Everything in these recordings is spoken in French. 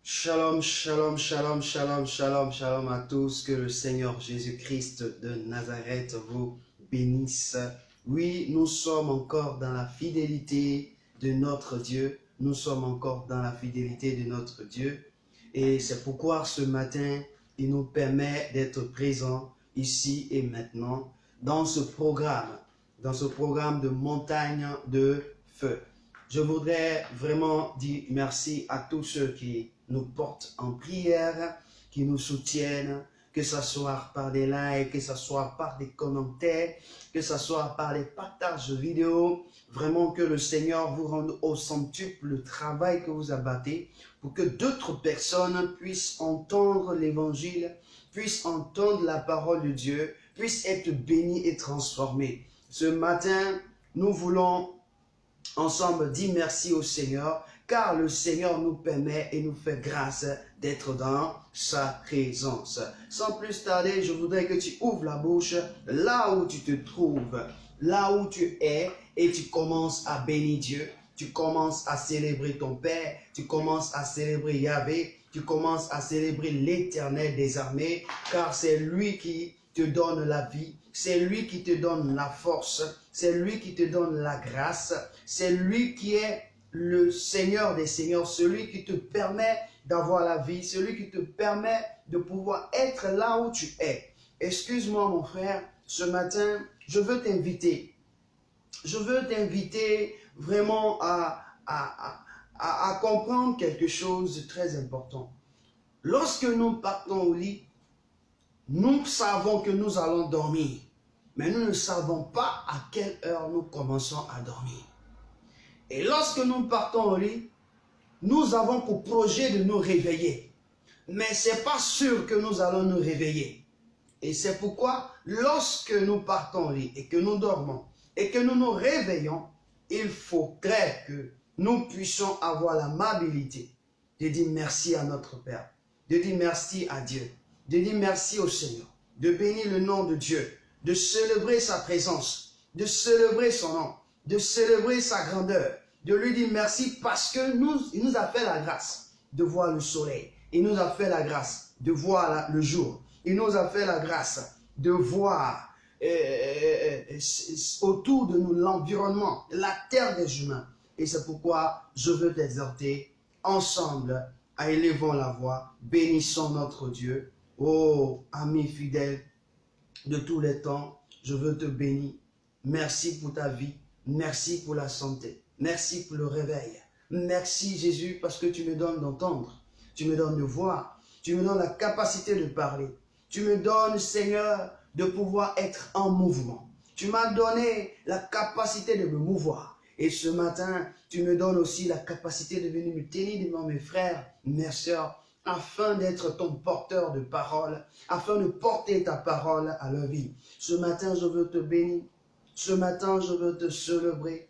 Shalom, shalom, shalom, shalom, shalom, shalom à tous. Que le Seigneur Jésus-Christ de Nazareth vous bénisse. Oui, nous sommes encore dans la fidélité de notre Dieu. Nous sommes encore dans la fidélité de notre Dieu. Et c'est pourquoi ce matin, il nous permet d'être présents ici et maintenant dans ce programme de montagne de feu. Je voudrais vraiment dire merci à tous ceux qui nous portent en prière, qui nous soutiennent, que ce soit par des likes, que ce soit par des commentaires, que ce soit par les partages vidéo. Vraiment que le Seigneur vous rende au centuple le travail que vous abattez pour que d'autres personnes puissent entendre l'évangile, puissent entendre la parole de Dieu, puissent être bénies et transformées. Ce matin, nous voulons ensemble dire merci au Seigneur, car le Seigneur nous permet et nous fait grâce d'être dans sa présence. Sans plus tarder, je voudrais que tu ouvres la bouche là où tu te trouves, là où tu es, et tu commences à bénir Dieu. Tu commences à célébrer ton Père, tu commences à célébrer Yahvé, tu commences à célébrer l'Éternel des armées, car c'est lui qui te donne la vie, c'est lui qui te donne la force, c'est lui qui te donne la grâce, c'est lui qui est le Seigneur des Seigneurs, celui qui te permet d'avoir la vie, celui qui te permet de pouvoir être là où tu es. Excuse-moi mon frère, ce matin, je veux t'inviter vraiment à comprendre quelque chose de très important. Lorsque nous partons au lit, nous savons que nous allons dormir, mais nous ne savons pas à quelle heure nous commençons à dormir. Et lorsque nous partons au lit, nous avons pour projet de nous réveiller. Mais ce n'est pas sûr que nous allons nous réveiller. Et c'est pourquoi, lorsque nous partons au lit et que nous dormons et que nous nous réveillons, il faudrait que nous puissions avoir l'amabilité de dire merci à notre Père, de dire merci à Dieu, de dire merci au Seigneur, de bénir le nom de Dieu, de célébrer sa présence, de célébrer son nom, de célébrer sa grandeur, de lui dire merci parce que il nous a fait la grâce de voir le soleil, il nous a fait la grâce de voir le jour, il nous a fait la grâce de voir autour de nous l'environnement, la terre des humains. Et c'est pourquoi je veux t'exhorter ensemble à élevons la voix, bénissons notre Dieu. Oh, ami fidèle de tous les temps, je veux te bénir. Merci pour ta vie, merci pour la santé, merci pour le réveil. Merci Jésus parce que tu me donnes d'entendre, tu me donnes de voir, tu me donnes la capacité de parler. Tu me donnes, Seigneur, de pouvoir être en mouvement. Tu m'as donné la capacité de me mouvoir. Et ce matin, tu me donnes aussi la capacité de venir me tenir devant mes frères, mes sœurs, afin d'être ton porteur de parole, afin de porter ta parole à leur vie. Ce matin, je veux te bénir. Ce matin, je veux te célébrer.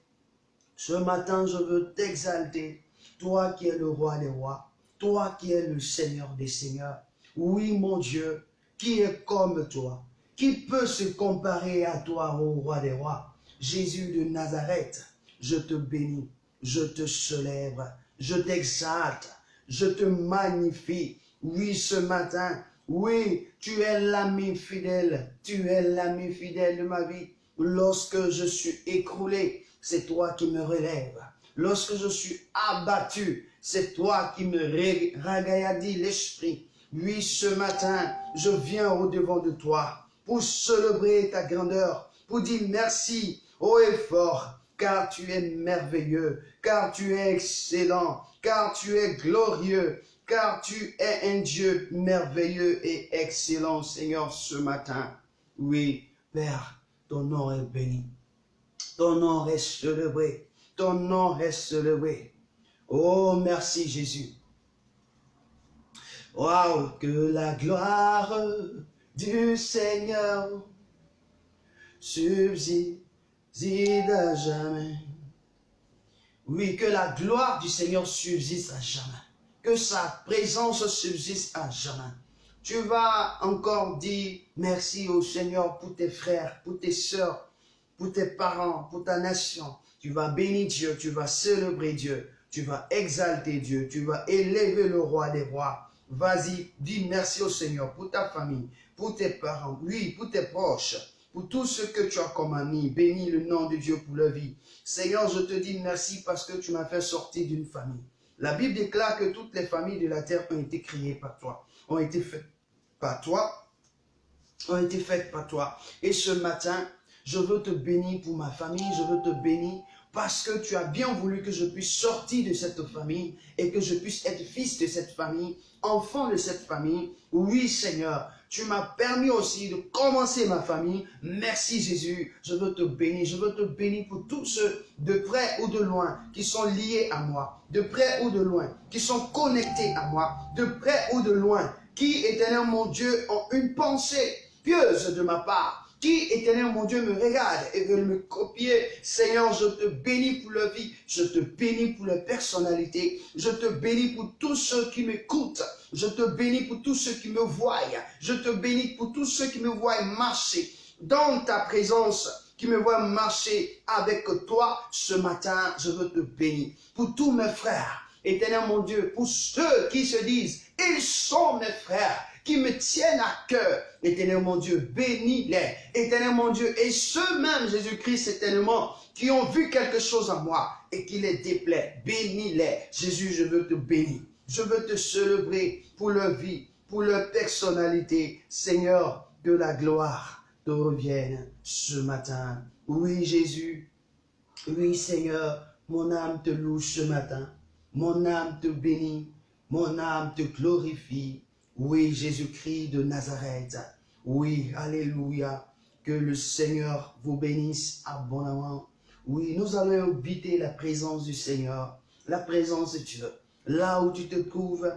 Ce matin, je veux t'exalter. Toi qui es le roi des rois, toi qui es le Seigneur des seigneurs. Oui, mon Dieu, qui est comme toi? Qui peut se comparer à toi, ô roi des rois? Jésus de Nazareth, je te bénis, je te célèbre, je t'exalte, je te magnifie. Oui, ce matin, oui, tu es l'ami fidèle de ma vie. Lorsque je suis écroulé, c'est toi qui me relèves. Lorsque je suis abattu, c'est toi qui me ragaillardis l'esprit. Oui, ce matin, je viens au-devant de toi pour célébrer ta grandeur, pour dire merci haut et fort, car tu es merveilleux, car tu es excellent, car tu es glorieux, car tu es un Dieu merveilleux et excellent, Seigneur, ce matin. Oui, Père, ton nom est béni, ton nom est célébré, ton nom est célébré. Oh, merci Jésus. Waouh, que la gloire du Seigneur subside à jamais. Oui, que la gloire du Seigneur subsiste à jamais. Que sa présence subsiste à jamais. Tu vas encore dire merci au Seigneur pour tes frères, pour tes sœurs, pour tes parents, pour ta nation. Tu vas bénir Dieu, tu vas célébrer Dieu. tu vas exalter Dieu, tu vas élever le roi des rois. Vas-y, dis merci au Seigneur pour ta famille, pour tes parents, oui, pour tes proches, pour tout ce que tu as comme ami. Bénis le nom de Dieu pour leur vie. Seigneur, je te dis merci parce que tu m'as fait sortir d'une famille. La Bible déclare que toutes les familles de la terre ont été créées par toi, ont été faites par toi, Et ce matin, je veux te bénir pour ma famille, je veux te bénir parce que tu as bien voulu que je puisse sortir de cette famille et que je puisse être fils de cette famille, enfant de cette famille. Oui, Seigneur, tu m'as permis aussi de commencer ma famille. Merci Jésus, je veux te bénir pour tous ceux de près ou de loin qui sont liés à moi, de près ou de loin, qui sont connectés à moi, de près ou de loin, qui, éternel mon Dieu, ont une pensée pieuse de ma part, qui, éternel mon Dieu, me regarde et veut me copier. Seigneur, je te bénis pour leur vie, je te bénis pour leur personnalité, je te bénis pour tous ceux qui m'écoutent, je te bénis pour tous ceux qui me voient, je te bénis pour tous ceux qui me voient marcher dans ta présence, qui me voient marcher avec toi ce matin. Je veux te bénir pour tous mes frères, éternel mon Dieu, pour ceux qui se disent, ils sont mes frères, qui me tiennent à cœur. Éternel mon Dieu, bénis-les. Éternel mon Dieu, et ceux-mêmes, Jésus-Christ, éternellement, qui ont vu quelque chose en moi et qui les déplaît, bénis-les. Jésus, je veux te bénir. Je veux te célébrer pour leur vie, pour leur personnalité. Seigneur, que la gloire te revienne ce matin. Oui, Jésus. Oui, Seigneur, mon âme te loue ce matin. Mon âme te bénit. Mon âme te glorifie. Oui, Jésus-Christ de Nazareth. Oui, alléluia. Que le Seigneur vous bénisse abondamment. Oui, nous allons inviter la présence du Seigneur, la présence de Dieu. Là où tu te trouves,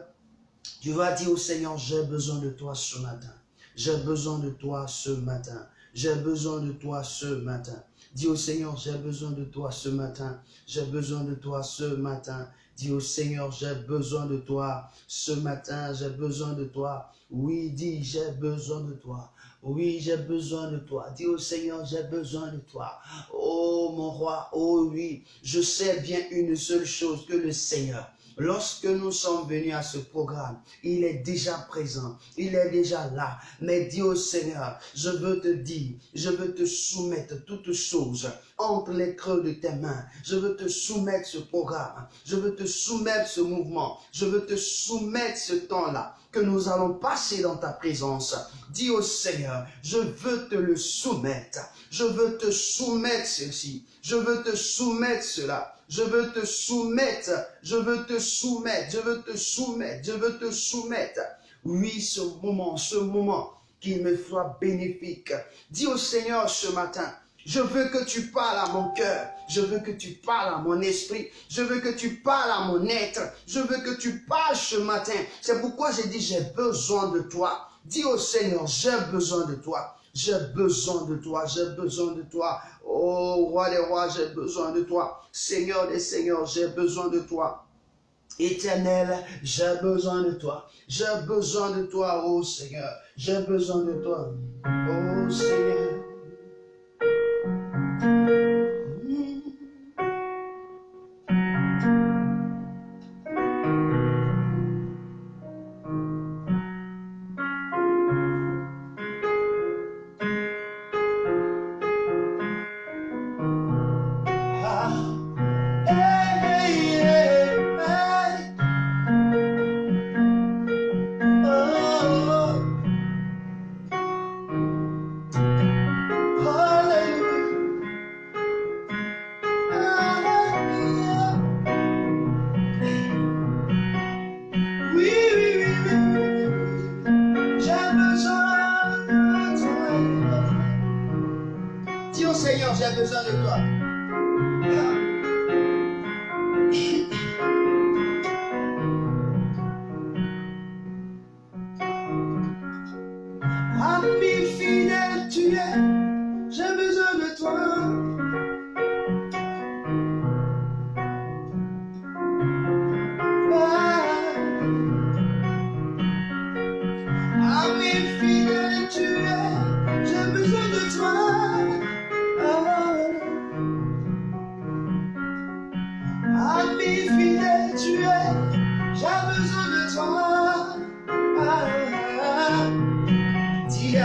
tu vas dire au Seigneur, j'ai besoin de toi ce matin. J'ai besoin de toi ce matin. J'ai besoin de toi ce matin. Dis au Seigneur, j'ai besoin de toi ce matin. J'ai besoin de toi ce matin. Dis au Seigneur, j'ai besoin de toi ce matin. J'ai besoin de toi. Oui, dis, j'ai besoin de toi. Oui, j'ai besoin de toi. Dis au Seigneur, j'ai besoin de toi. Oh, mon roi, oh oui, je sais bien une seule chose, que le Seigneur, lorsque nous sommes venus à ce programme, il est déjà présent, il est déjà là. Mais dis au Seigneur, je veux te dire, je veux te soumettre toutes choses entre les creux de tes mains. Je veux te soumettre ce programme, je veux te soumettre ce mouvement, je veux te soumettre ce temps-là que nous allons passer dans ta présence. Dis au Seigneur, je veux te le soumettre, je veux te soumettre ceci, je veux te soumettre cela. Je veux te soumettre, je veux te soumettre, je veux te soumettre, je veux te soumettre. Oui, ce moment qu'il me soit bénéfique. Dis au Seigneur ce matin, je veux que tu parles à mon cœur, je veux que tu parles à mon esprit, je veux que tu parles à mon être, je veux que tu parles ce matin. C'est pourquoi j'ai dit, j'ai besoin de toi. Dis au Seigneur, j'ai besoin de toi. J'ai besoin de toi, j'ai besoin de toi. Oh, roi des rois, j'ai besoin de toi. Seigneur des seigneurs, j'ai besoin de toi. Éternel, j'ai besoin de toi. J'ai besoin de toi, oh Seigneur. J'ai besoin de toi, oh Seigneur. Seigneur, j'ai besoin de toi. Ami fidèle, tu es, j'ai besoin de toi. Ami fidèle, tu es, j'ai besoin de toi.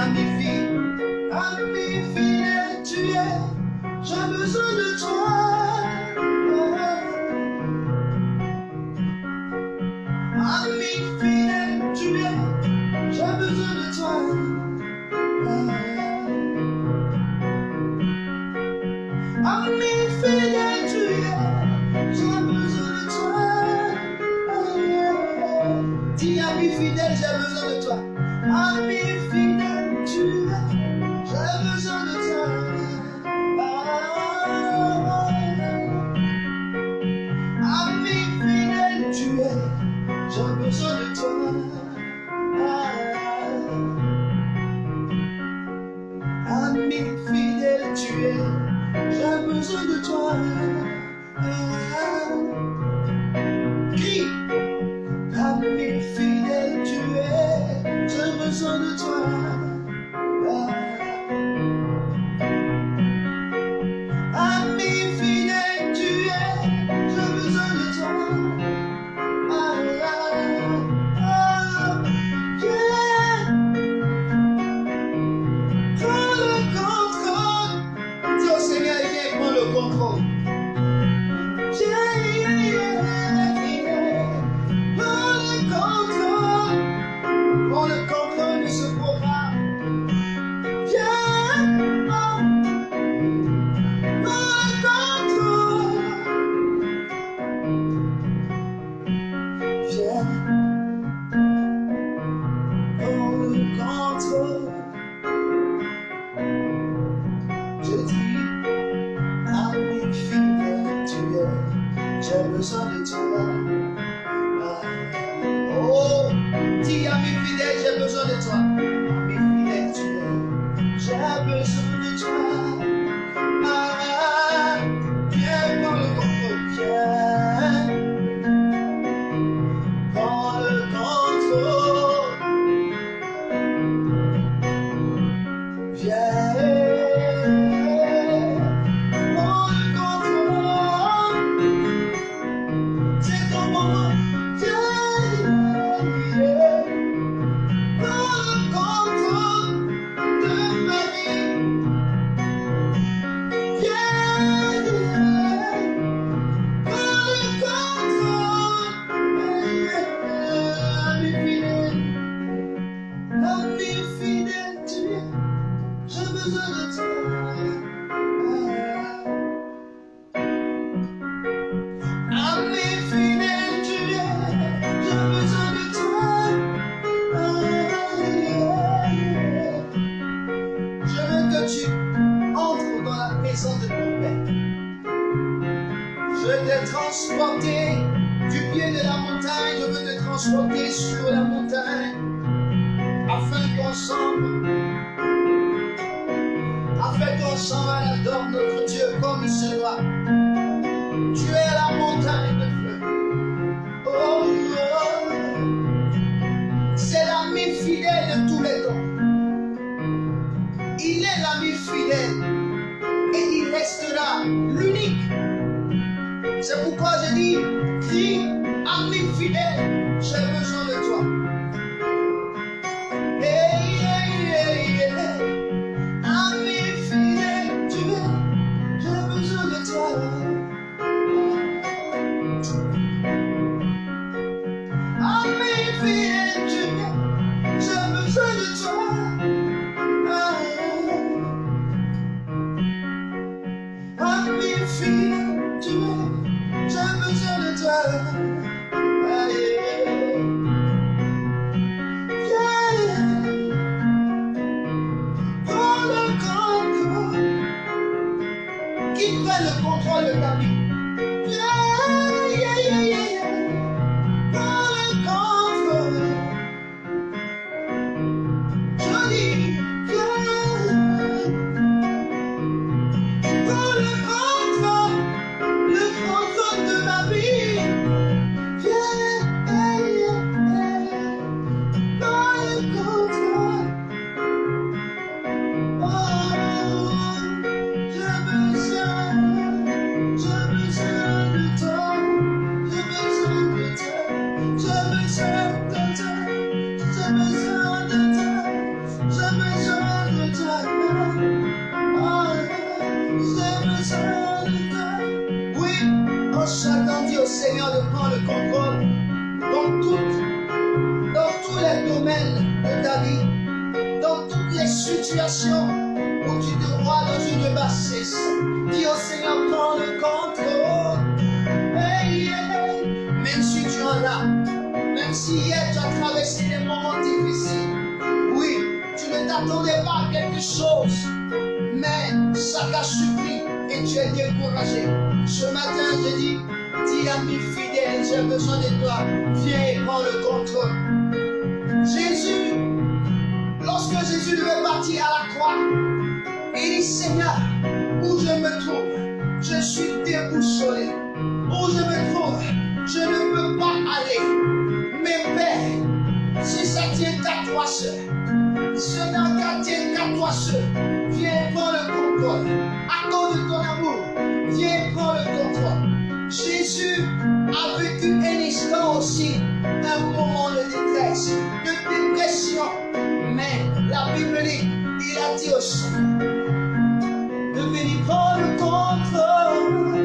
ami fidèle tu es, j'ai besoin de toi. Ami fidèle tu es, j'ai besoin de toi. Ami fidèle tu es, j'ai besoin de toi. Dis ami fidèle, j'ai besoin de toi. Ami fidèle tu es, j'ai besoin de toi. Ami fidèle tu es, j'ai besoin de toi. Ami fidèle tu es, j'ai besoin de toi. Crie. Ami fidèle tu es, j'ai besoin de toi. Ami fidèle tu es, j'ai besoin de toi. Prends le contrôle. Dis au Seigneur, viens, prends le contrôle. Prends le contrôle de ce programme. Viens, prends le contrôle. Viens, prends le contrôle. Je dis, ami fidèle tu es, j'ai besoin de toi. Oh, dis ami fidèle, j'ai besoin de toi. Ami fidèle tu es, j'ai besoin de toi. Viens, prends le contrôle. Viens, prends le contrôle. Viens, prends le contrôle. C'est ton moment. Transporter du pied de la montagne, je veux te transporter sur la montagne afin qu'ensemble on adore notre Dieu comme il se doit. Tu es la montagne de feu. Oh, oh. C'est l'ami fidèle de tous les temps. Il est l'ami fidèle et il restera l'unique. C'est pourquoi je dis, crie, ami fidèle, j'ai besoin de toi. Hey, hey, hey, hey. Ami fidèle, tu es, j'ai besoin de toi. situation où tu te vois dans une bassesse, dis au Seigneur, prends le contrôle. Hey, hey. Même si tu en as, même si hier tu as traversé des moments difficiles, oui, tu ne t'attendais pas à quelque chose, mais ça t'a suffi et tu es découragé. Ce matin, je dis ami fidèle, j'ai besoin de toi. Viens et prends le contrôle. Jésus, lorsque Jésus devait partir à la croix, il dit, Seigneur, où je me trouve, je suis déboussolé. Où je me trouve, je ne peux pas aller. Mais Père, si ça tient qu'à toi seul, Seigneur, ça tient qu'à toi seul, viens prendre le contrôle. À cause de ton amour, viens prendre le contrôle. Jésus a vécu un instant aussi, un moment de détresse, de dépression. Mais la Bible dit, il a dit au Seigneur de venir prendre le contrôle.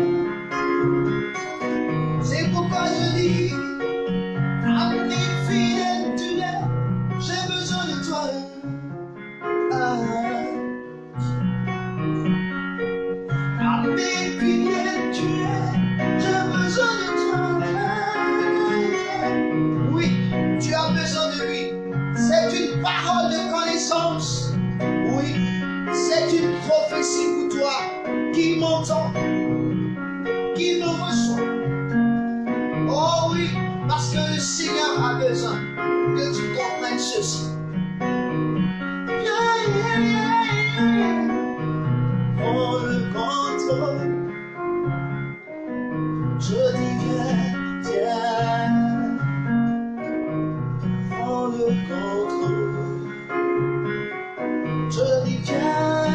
C'est pourquoi je dis, ami fidèle, tu es, j'ai besoin de toi. Ami fidèle, tu es, j'ai besoin de toi. Oui, tu as besoin de lui. C'est une parole de connaissance. Oui, c'est une prophétie pour toi qui m'entend, qui me reçoit. Oh oui, parce que le Seigneur a besoin que tu comprennes ceci. Prends le contrôle. Je dis viens. Prends le contrôle. Je dis viens.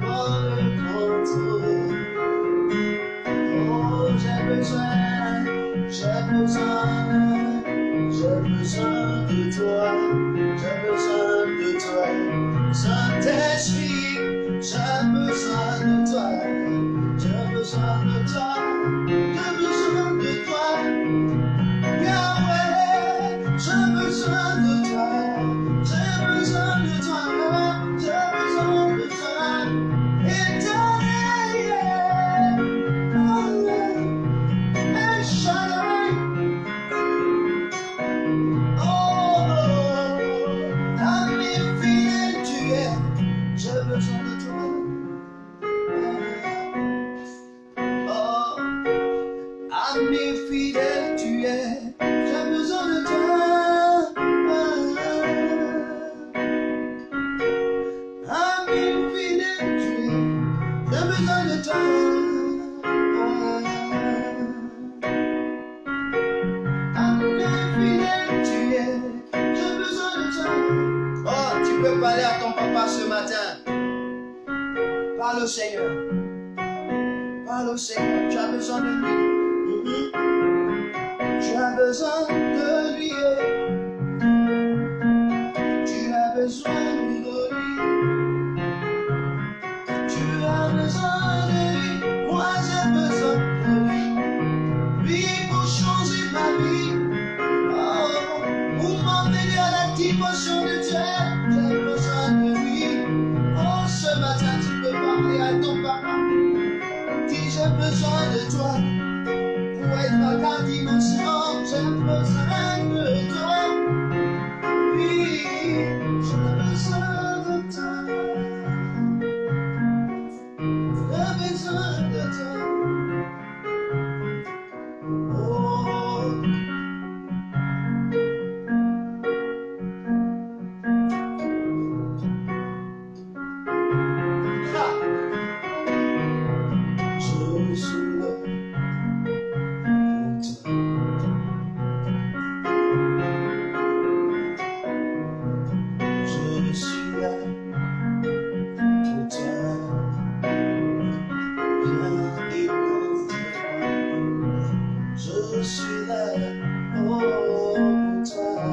Prends le contrôle. Oh, j'ai besoin de toi. J'ai besoin de toi. Saint-Esprit, j'ai besoin de toi. J'ai besoin de toi. J'ai besoin de toi. Yahweh, j'ai besoin de toi. J'ai besoin de toi. J'ai besoin de toi. Éternel, El Shaddai. Oh, ami fidèle, tu es. J'ai besoin de toi. Oh, ami fidèle, tu es. J'ai besoin de toi. Ami fidèle, tu es. J'ai besoin de toi. Ami fidèle, tu es. J'ai besoin de toi. Oh, tu peux parler à ton papa ce matin. Parle au Seigneur. Parle au Seigneur. Tu as besoin de lui. Tu as besoin de lui. Tu as besoin de lui. Tu as besoin de lui. Moi j'ai besoin de lui. Lui pour changer ma vie. Oh, pour m'emmener à la dimension de Dieu. J'ai besoin de lui. Oh, ce matin tu peux parler à ton papa. Dis j'ai besoin de toi. Pour être à ta dimension, j'ai besoin de toi. Oui, j'ai besoin de toi. J'ai besoin de toi. Oh. Ha. Je suis là. Je suis là pour toi. Viens et prends. Je suis là pour toi.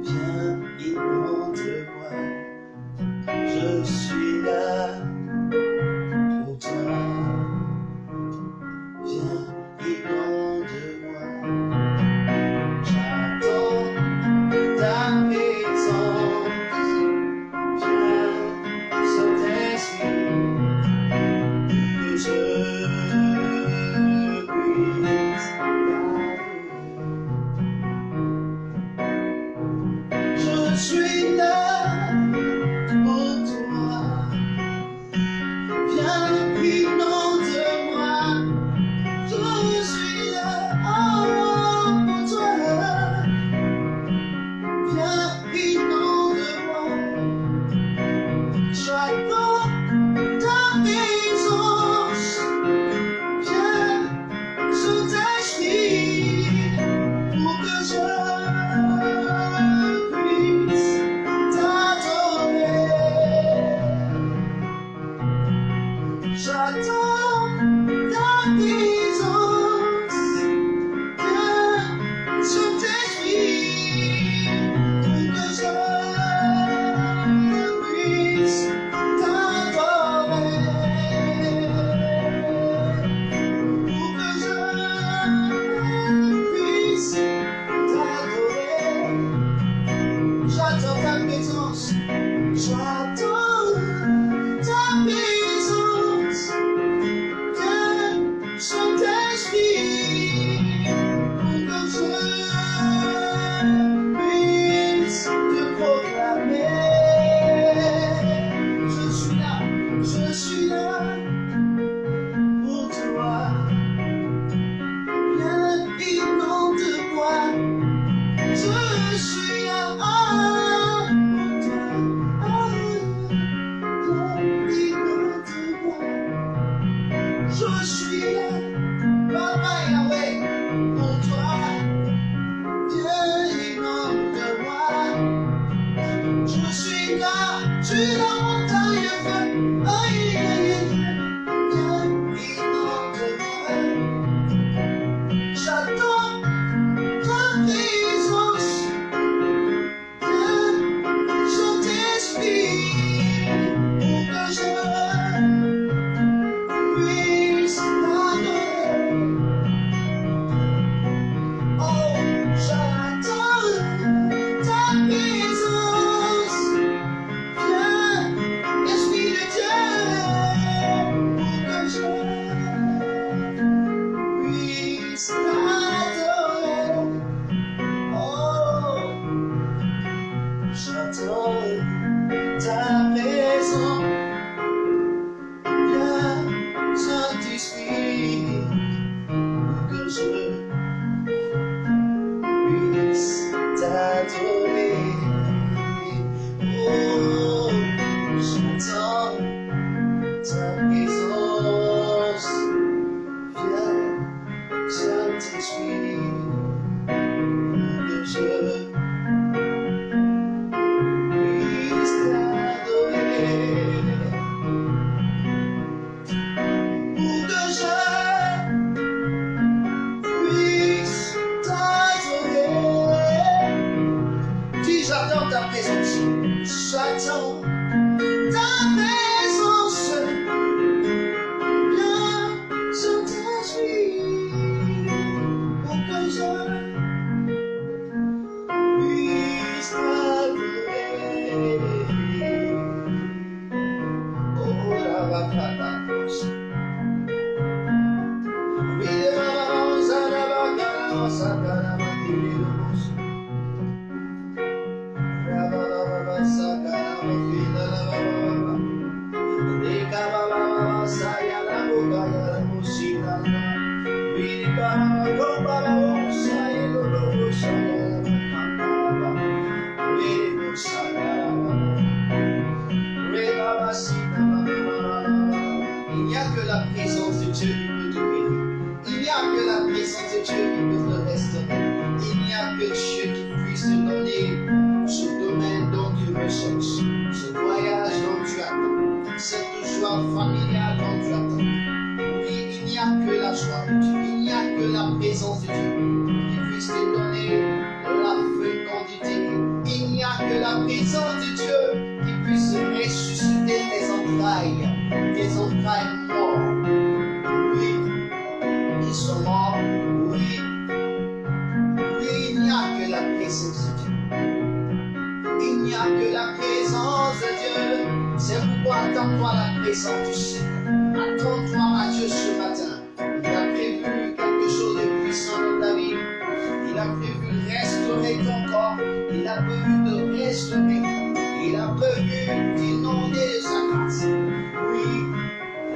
Viens et prends. Je suis là pour toi. Viens et prends de moi. J'attends Sur la montagne, aïe, aïe, aïe, j'attends ta présence, Saint-Esprit, pour que je puisse t'adorer. Oh, j'attends ta présence, viens, Esprit de Dieu, pour que je puisse t'adorer. Oh, j'attends ta présence, viens, Saint-Esprit, pour que je puisse t'adorer. Oh, j'attends ta présence, viens, Saint-Esprit, pour que je puisse t'adorer. Pour que je puisse t'adorer. Dis, j'attends ta présence. J'attends ta présence. Viens, Saint-Esprit, pour que je puisse t'adorer. Oh, la bacata. Il n'y a que la présence de Dieu qui peut te guérir. Il n'y a que la présence de Dieu qui peut te restaurer. Il n'y a que Dieu qui puisse te donner ce domaine dont tu recherches, ce voyage dont tu attends, cette joie familiale dont tu attends. Oui, il n'y a que la joie de Dieu, il n'y a que la présence de Dieu qui puisse te donner la fécondité. Il n'y a que la présence de Dieu qui puisse ressusciter tes entrailles mortes. Oui, ils sont morts. Oui, il n'y a que la présence de Dieu. Il n'y a que la présence de Dieu. C'est pourquoi attends-toi la présence du Seigneur. Attends-toi à Dieu ce matin. Il a prévu quelque chose de puissant dans ta vie. Il a prévu de restaurer ton corps. Il a prévu de restaurer. Il a prévu d'inonder de sa grâce. Oui,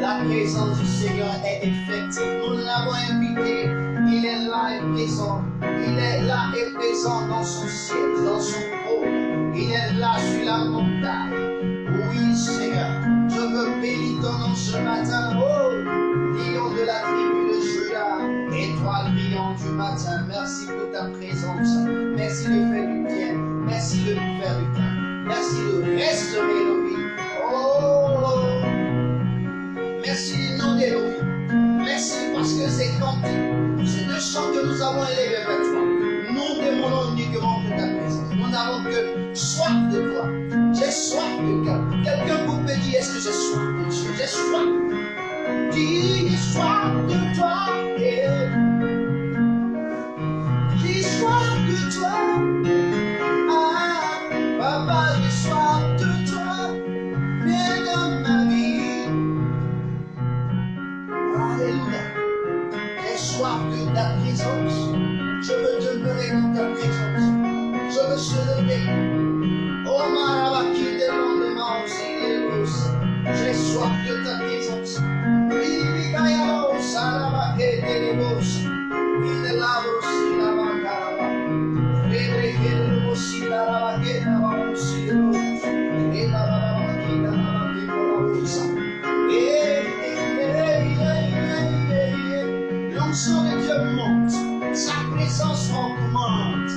la présence du Seigneur est effective. Nous l'avons invité. Il est là et présent. Il est là et présent dans son ciel, dans son trône. Il est là sur la montagne. Oui, Seigneur, je veux bénir ton nom ce matin. Oh, lion de la tribu de Juda, étoile brillante du matin. Merci pour ta présence. Merci de faire du bien. Merci de nous faire du bien. Merci de restaurer nos vies. Oh, merci d'inonder nos vies. Merci parce que c'est cantique. C'est le chant que nous avons élevé vers toi. Nous demandons uniquement de ta présence. Nous n'avons que soif de toi. J'ai soif de toi. Quelqu'un vous peut dire, est-ce que j'ai soif de Dieu? J'ai soif. Dis, j'ai soif de toi. Yeah. J'ai soif de toi. Ah, papa, j'ai soif de toi. Viens dans ma vie. Alléluia. J'ai soif de ta présence. Je veux demeurer dans ta présence. Je veux se lever. Oh, Marabaki, des lendemains aussi, les roses. J'ai soif de ta présence. Oui, Kayao, Sarabake, des roses. Il est là aussi, la Makaraba. Rebreke, aussi, la Rabake, la aussi, les roses. Et la Rabaki, la Rabake, la rose. L'onction de Dieu monte. Sa présence augmente.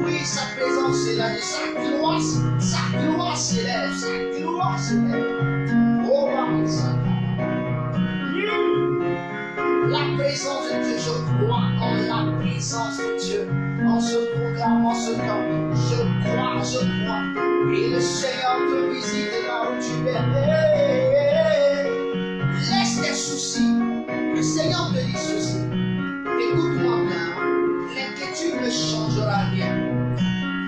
Oui, sa présence s'élève, sa gloire s'élève, sa gloire crois, Seigneur. Oh, Maman Santa. La présence de Dieu, je crois en la présence de Dieu. En ce programme, en ce temps, je crois. Et le Seigneur te visite là où tu es. Laisse tes soucis. Le Seigneur te dit ceci. Écoute-moi bien. L'inquiétude ne changera rien.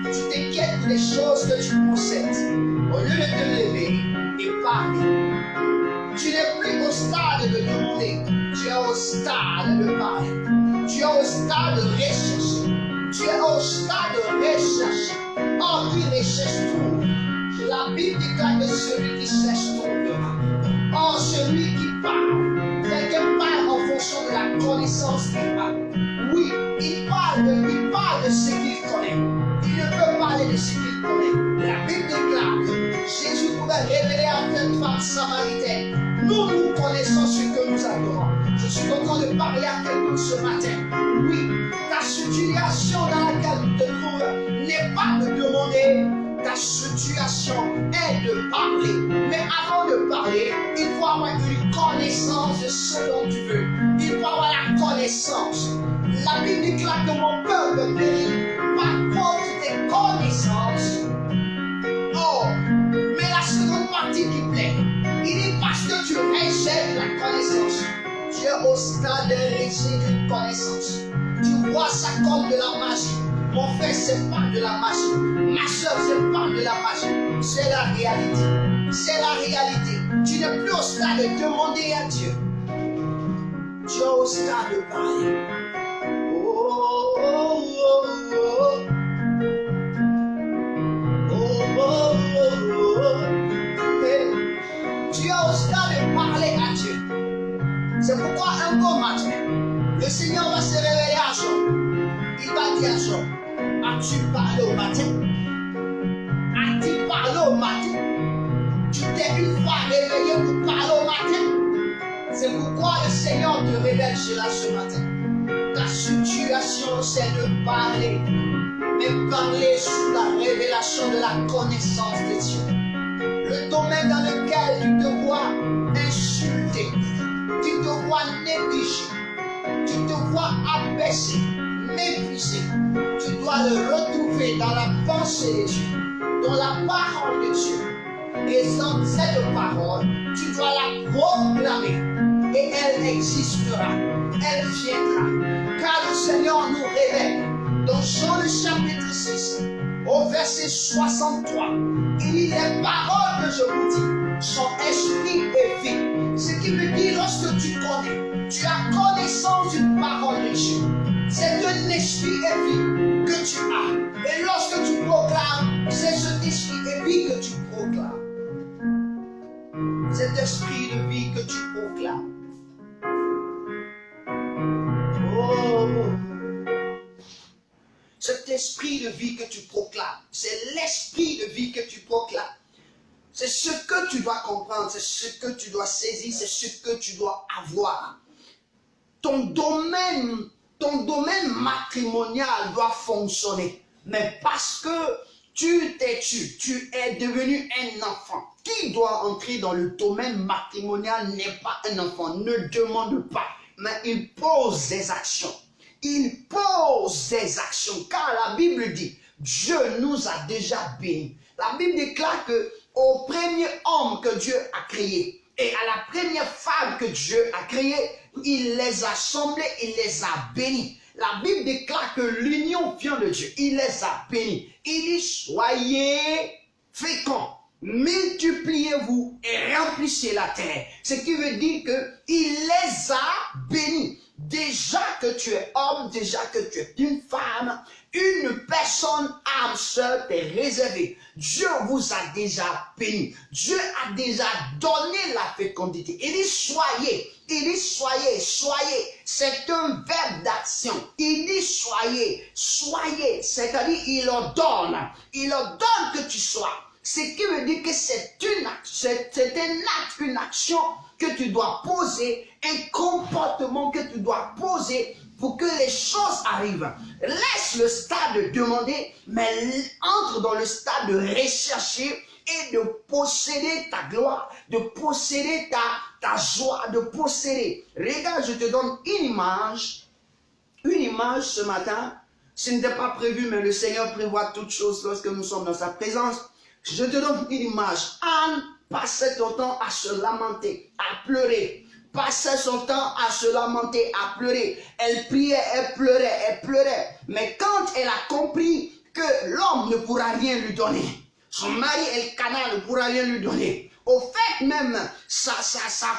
Tu t'inquiètes pour les choses que tu possèdes. Au lieu de te lever et parler, tu n'es plus au stade de demander. Tu es au stade de parler. Tu es au stade de rechercher. Tu es au stade de rechercher. Oh, qui recherche trouve. La Bible déclare que celui qui cherche trouvera. Oh, celui qui parle, quelqu'un parle en fonction de la connaissance qu'il a. Oui, il parle de ce qu'il connaît. Il ne peut parler de ce qu'il connaît. La Bible déclare que Jésus pouvait révéler à cette femme samaritaine. Nous connaissons ce que nous adorons. Je suis content de parler à quelqu'un ce matin. Oui, ta situation dans laquelle tu te trouves n'est pas de demander. Ta situation est de parler. Mais avant de parler, il faut avoir une connaissance de ce dont tu veux. Il faut avoir la connaissance. La Bible déclare que mon peuple périt par faute des connaissances. Oh, mais la seconde partie qui plaît, il dit parce que tu rejettes la connaissance. Tu es au stade de rejeter une connaissance. Tu vois ça comme de la magie. Mon frère, c'est pas de la magie. Ma soeur, c'est pas de la magie. C'est la réalité. C'est la réalité. Tu n'es plus au stade de demander à Dieu. Tu es au stade de parler. Oh, oh, oh, oh. Oh, oh, oh, oh. Hey. Tu es au stade de parler à Dieu. C'est pourquoi un beau matin, le Seigneur va se révéler à Job. Il va dire à Job, as-tu parlé au matin? As-tu parlé au matin? Tu t'es une fois réveillé pour parler au matin? C'est pourquoi le Seigneur te révèle cela ce matin. Ta situation, c'est de parler. Mais parler sous la révélation de la connaissance de Dieu. Le domaine dans lequel tu te vois insulté, tu te vois négligé, tu te vois abaissé, méprisé, tu dois le retrouver dans la pensée de Dieu, dans la parole de Dieu. Et dans cette parole, tu dois la proclamer et elle existera, elle viendra. Car le Seigneur nous révèle dans Jean le chapitre 6, au verset 63, il dit les paroles que je vous dis sont esprit et vie. Ce qui veut dire lorsque tu connais, tu as connaissance d'une parole de Dieu. C'est un esprit et vie que tu as. Et lorsque tu proclames, c'est cet esprit et vie que tu proclames. Cet esprit de vie que tu proclames. Oh, cet esprit de vie que tu proclames, c'est l'esprit de vie que tu proclames. C'est ce que tu dois comprendre, c'est ce que tu dois saisir, c'est ce que tu dois avoir. Ton domaine matrimonial doit fonctionner. Mais parce que tu t'es tu es devenu un enfant. Qui doit entrer dans le domaine matrimonial n'est pas un enfant, ne demande pas, mais il pose des actions. Il pose des actions, car la Bible dit, Dieu nous a déjà bénis. La Bible déclare que au premier homme que Dieu a créé et à la première femme que Dieu a créée, il les a assemblés, il les a bénis. La Bible déclare que l'union vient de Dieu. Il les a bénis. Il dit, soyez féconds, multipliez-vous et remplissez la terre. Ce qui veut dire qu'il les a bénis. Déjà que tu es homme, déjà que tu es une femme, une personne, âme sœur, t'est réservée. Dieu vous a déjà béni. Dieu a déjà donné la fécondité. Il dit soyez. Il dit soyez, soyez. C'est un verbe d'action. Il dit soyez, soyez. C'est-à-dire il ordonne. Il ordonne que tu sois. Ce qui veut dire que c'est un acte, une action que tu dois poser, un comportement que tu dois poser pour que les choses arrivent. Laisse le stade de demander, mais entre dans le stade de rechercher et de posséder ta gloire, de posséder ta joie, de posséder. Regarde, je te donne une image ce matin. Ce n'était pas prévu, mais le Seigneur prévoit toutes choses lorsque nous sommes dans sa présence. Je te donne une image. Anne passait son temps à se lamenter, à pleurer. Passait son temps à se lamenter, à pleurer. Elle priait, elle pleurait. Mais quand elle a compris que l'homme ne pourra rien lui donner, son mari Elkana ne pourra rien lui donner, au fait même, sa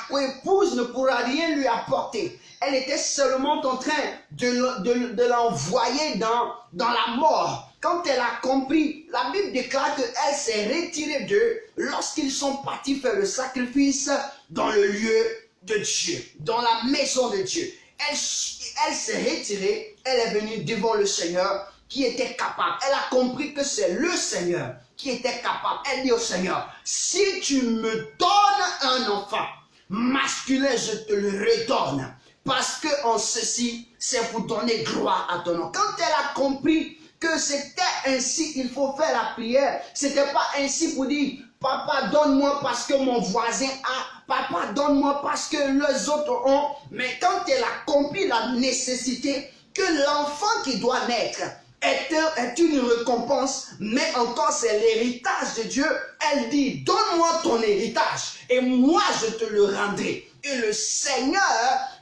co-épouse ne pourra rien lui apporter. Elle était seulement en train de l'envoyer dans la mort. Quand elle a compris, la Bible déclare qu'elle s'est retirée d'eux lorsqu'ils sont partis faire le sacrifice dans le lieu de Dieu, dans la maison de Dieu. Elle s'est retirée, elle est venue devant le Seigneur qui était capable. Elle a compris que c'est le Seigneur qui était capable. Elle dit au Seigneur, si tu me donnes un enfant masculin, je te le redonne. Parce que en ceci, c'est pour donner gloire à ton nom. Quand elle a compris que c'était ainsi, il faut faire la prière. C'était pas ainsi pour dire, papa donne-moi parce que mon voisin a, papa donne-moi parce que les autres ont. Mais quand elle a compris la nécessité que l'enfant qui doit naître est une récompense, mais encore c'est l'héritage de Dieu, elle dit, donne-moi ton héritage et moi je te le rendrai. Et le Seigneur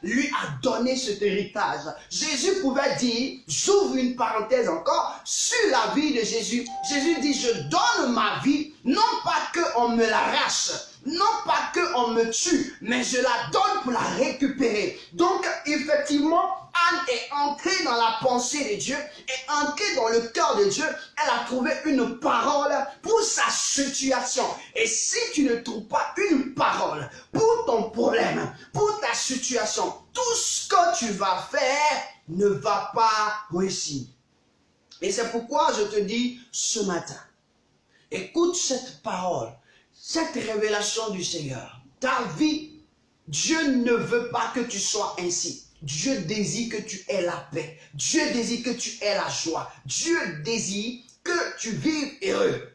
lui a donné cet héritage. Jésus pouvait dire, j'ouvre une parenthèse encore, sur la vie de Jésus. Jésus dit, je donne ma vie, non pas qu'on me l'arrache, non pas qu'on me tue, mais je la donne pour la récupérer. Donc, effectivement, Anne est entrée dans la pensée de Dieu, est entrée dans le cœur de Dieu. Elle a trouvé une parole pour sa situation. Et si tu ne trouves pas une parole pour ton problème, pour ta situation, tout ce que tu vas faire ne va pas réussir. Et c'est pourquoi je te dis ce matin, écoute cette parole, cette révélation du Seigneur. Ta vie, Dieu ne veut pas que tu sois ainsi. Dieu désire que tu aies la paix. Dieu désire que tu aies la joie. Dieu désire que tu vives heureux.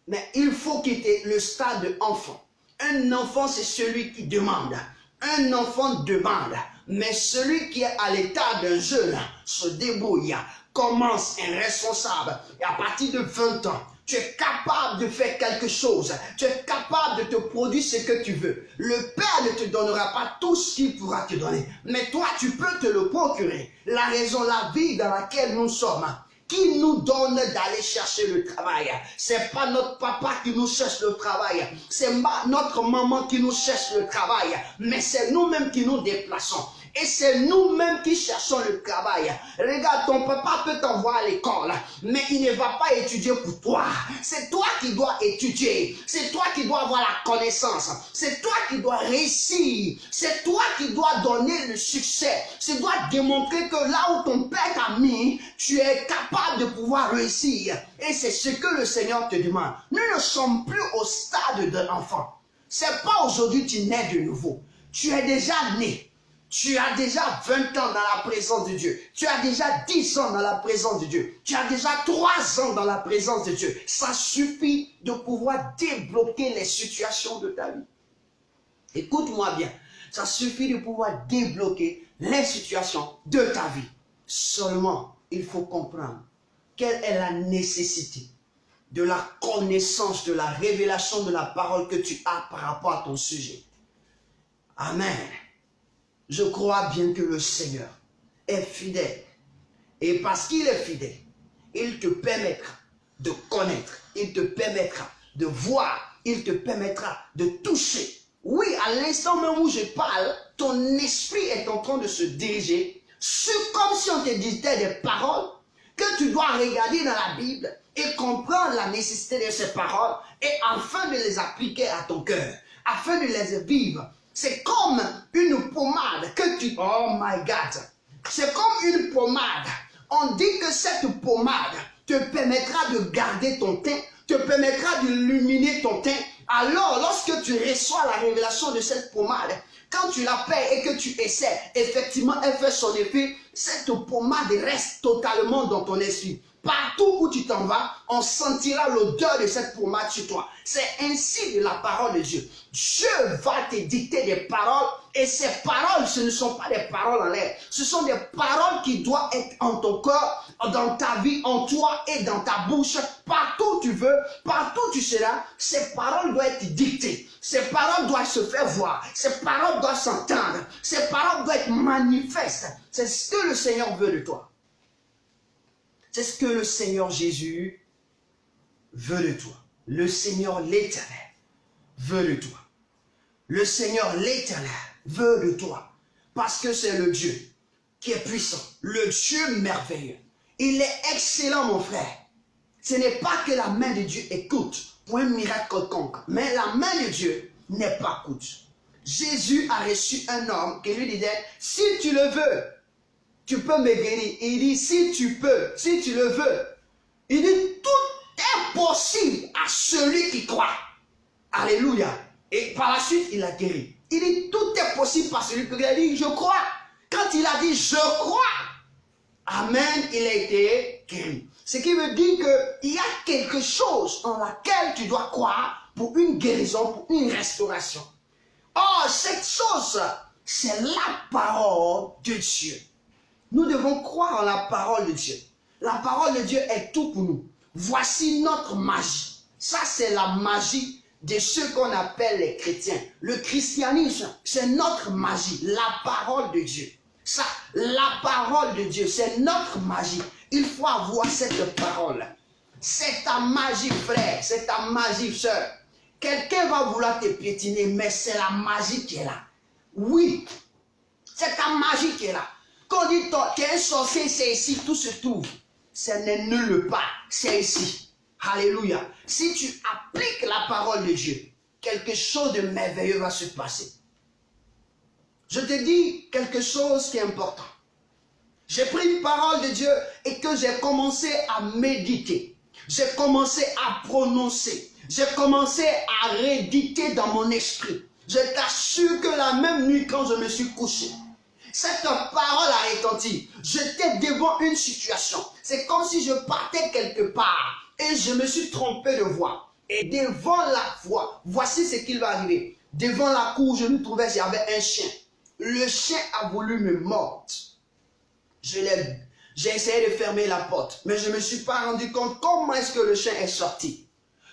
Mais il faut quitter le stade de enfant. Un enfant, c'est celui qui demande. Un enfant demande. Mais celui qui est à l'état d'un jeune se débrouille, commence un responsable. Et à partir de 20 ans, tu es capable de faire quelque chose. Tu es capable de te produire ce que tu veux. Le Père ne te donnera pas tout ce qu'il pourra te donner. Mais toi, tu peux te le procurer. La raison, la vie dans laquelle nous sommes, qui nous donne d'aller chercher le travail. C'est pas notre papa qui nous cherche le travail. C'est notre maman qui nous cherche le travail. Mais c'est nous-mêmes qui nous déplaçons. Et c'est nous-mêmes qui cherchons le travail. Regarde, ton papa peut t'envoyer à l'école, mais il ne va pas étudier pour toi. C'est toi qui dois étudier. C'est toi qui dois avoir la connaissance. C'est toi qui dois réussir. C'est toi qui dois donner le succès. Tu dois démontrer que là où ton père t'a mis, tu es capable de pouvoir réussir. Et c'est ce que le Seigneur te demande. Nous ne sommes plus au stade de l'enfant. C'est pas aujourd'hui tu nais de nouveau. Tu es déjà né. Tu as déjà 20 ans dans la présence de Dieu. Tu as déjà 10 ans dans la présence de Dieu. Tu as déjà 3 ans dans la présence de Dieu. Ça suffit de pouvoir débloquer les situations de ta vie. Écoute-moi bien. Ça suffit de pouvoir débloquer les situations de ta vie. Seulement, il faut comprendre quelle est la nécessité de la connaissance, de la révélation de la parole que tu as par rapport à ton sujet. Amen. Je crois bien que le Seigneur est fidèle. Et parce qu'il est fidèle, il te permettra de connaître, il te permettra de voir, il te permettra de toucher. Oui, à l'instant même où je parle, ton esprit est en train de se diriger sur comme si on te disait des paroles que tu dois regarder dans la Bible et comprendre la nécessité de ces paroles et afin de les appliquer à ton cœur, afin de les vivre. C'est comme une pommade que tu... Oh my God! C'est comme une pommade. On dit que cette pommade te permettra de garder ton teint, te permettra d'illuminer ton teint. Alors, lorsque tu reçois la révélation de cette pommade, quand tu la paies et que tu essaies, effectivement, elle fait son effet. Cette pommade reste totalement dans ton esprit. Partout où tu t'en vas, on sentira l'odeur de cette pommade sur toi. C'est ainsi de la parole de Dieu. Dieu va te dicter des paroles et ces paroles, ce ne sont pas des paroles en l'air. Ce sont des paroles qui doivent être en ton corps, dans ta vie, en toi et dans ta bouche. Partout où tu veux, partout où tu seras, ces paroles doivent être dictées. Ces paroles doivent se faire voir. Ces paroles doivent s'entendre. Ces paroles doivent être manifestes. C'est ce que le Seigneur veut de toi. C'est ce que le Seigneur Jésus veut de toi. Le Seigneur l'Éternel veut de toi. Le Seigneur l'Éternel veut de toi. Parce que c'est le Dieu qui est puissant. Le Dieu merveilleux. Il est excellent, mon frère. Ce n'est pas que la main de Dieu écoute pour un miracle quelconque. Mais la main de Dieu n'est pas coûte. Jésus a reçu un homme qui lui disait, si tu le veux, tu peux me guérir. Il dit, si tu peux, si tu le veux. Il dit, tout est possible à celui qui croit. Alléluia. Et par la suite, il a guéri. Il dit, tout est possible par celui qui croit. Il a dit, je crois. Quand il a dit, je crois, amen, il a été guéri. Ce qui veut dire qu'il y a quelque chose en laquelle tu dois croire pour une guérison, pour une restauration. Or, cette chose, c'est la parole de Dieu. Nous devons croire en la parole de Dieu. La parole de Dieu est tout pour nous. Voici notre magie. Ça, c'est la magie de ceux qu'on appelle les chrétiens. Le christianisme, c'est notre magie. La parole de Dieu. Ça, la parole de Dieu, c'est notre magie. Il faut avoir cette parole. C'est ta magie, frère. C'est ta magie, soeur. Quelqu'un va vouloir te piétiner, mais c'est la magie qui est là. Oui, c'est ta magie qui est là. Quand on dit tu es un sorcier, c'est ici, tout se trouve. Ce n'est nulle part, c'est ici. Alléluia. Si tu appliques la parole de Dieu, quelque chose de merveilleux va se passer. Je te dis quelque chose qui est important. J'ai pris une parole de Dieu et que j'ai commencé à méditer. J'ai commencé à prononcer. J'ai commencé à réditer dans mon esprit. Je t'assure que la même nuit quand je me suis couché, cette parole a retenti. J'étais devant une situation. C'est comme si je partais quelque part et je me suis trompé de voie. Et devant la voie, voici ce qu'il va arriver. Devant la cour, je me trouvais, j'avais un chien. Le chien a voulu me mordre. J'ai essayé de fermer la porte, mais je ne me suis pas rendu compte comment est-ce que le chien est sorti.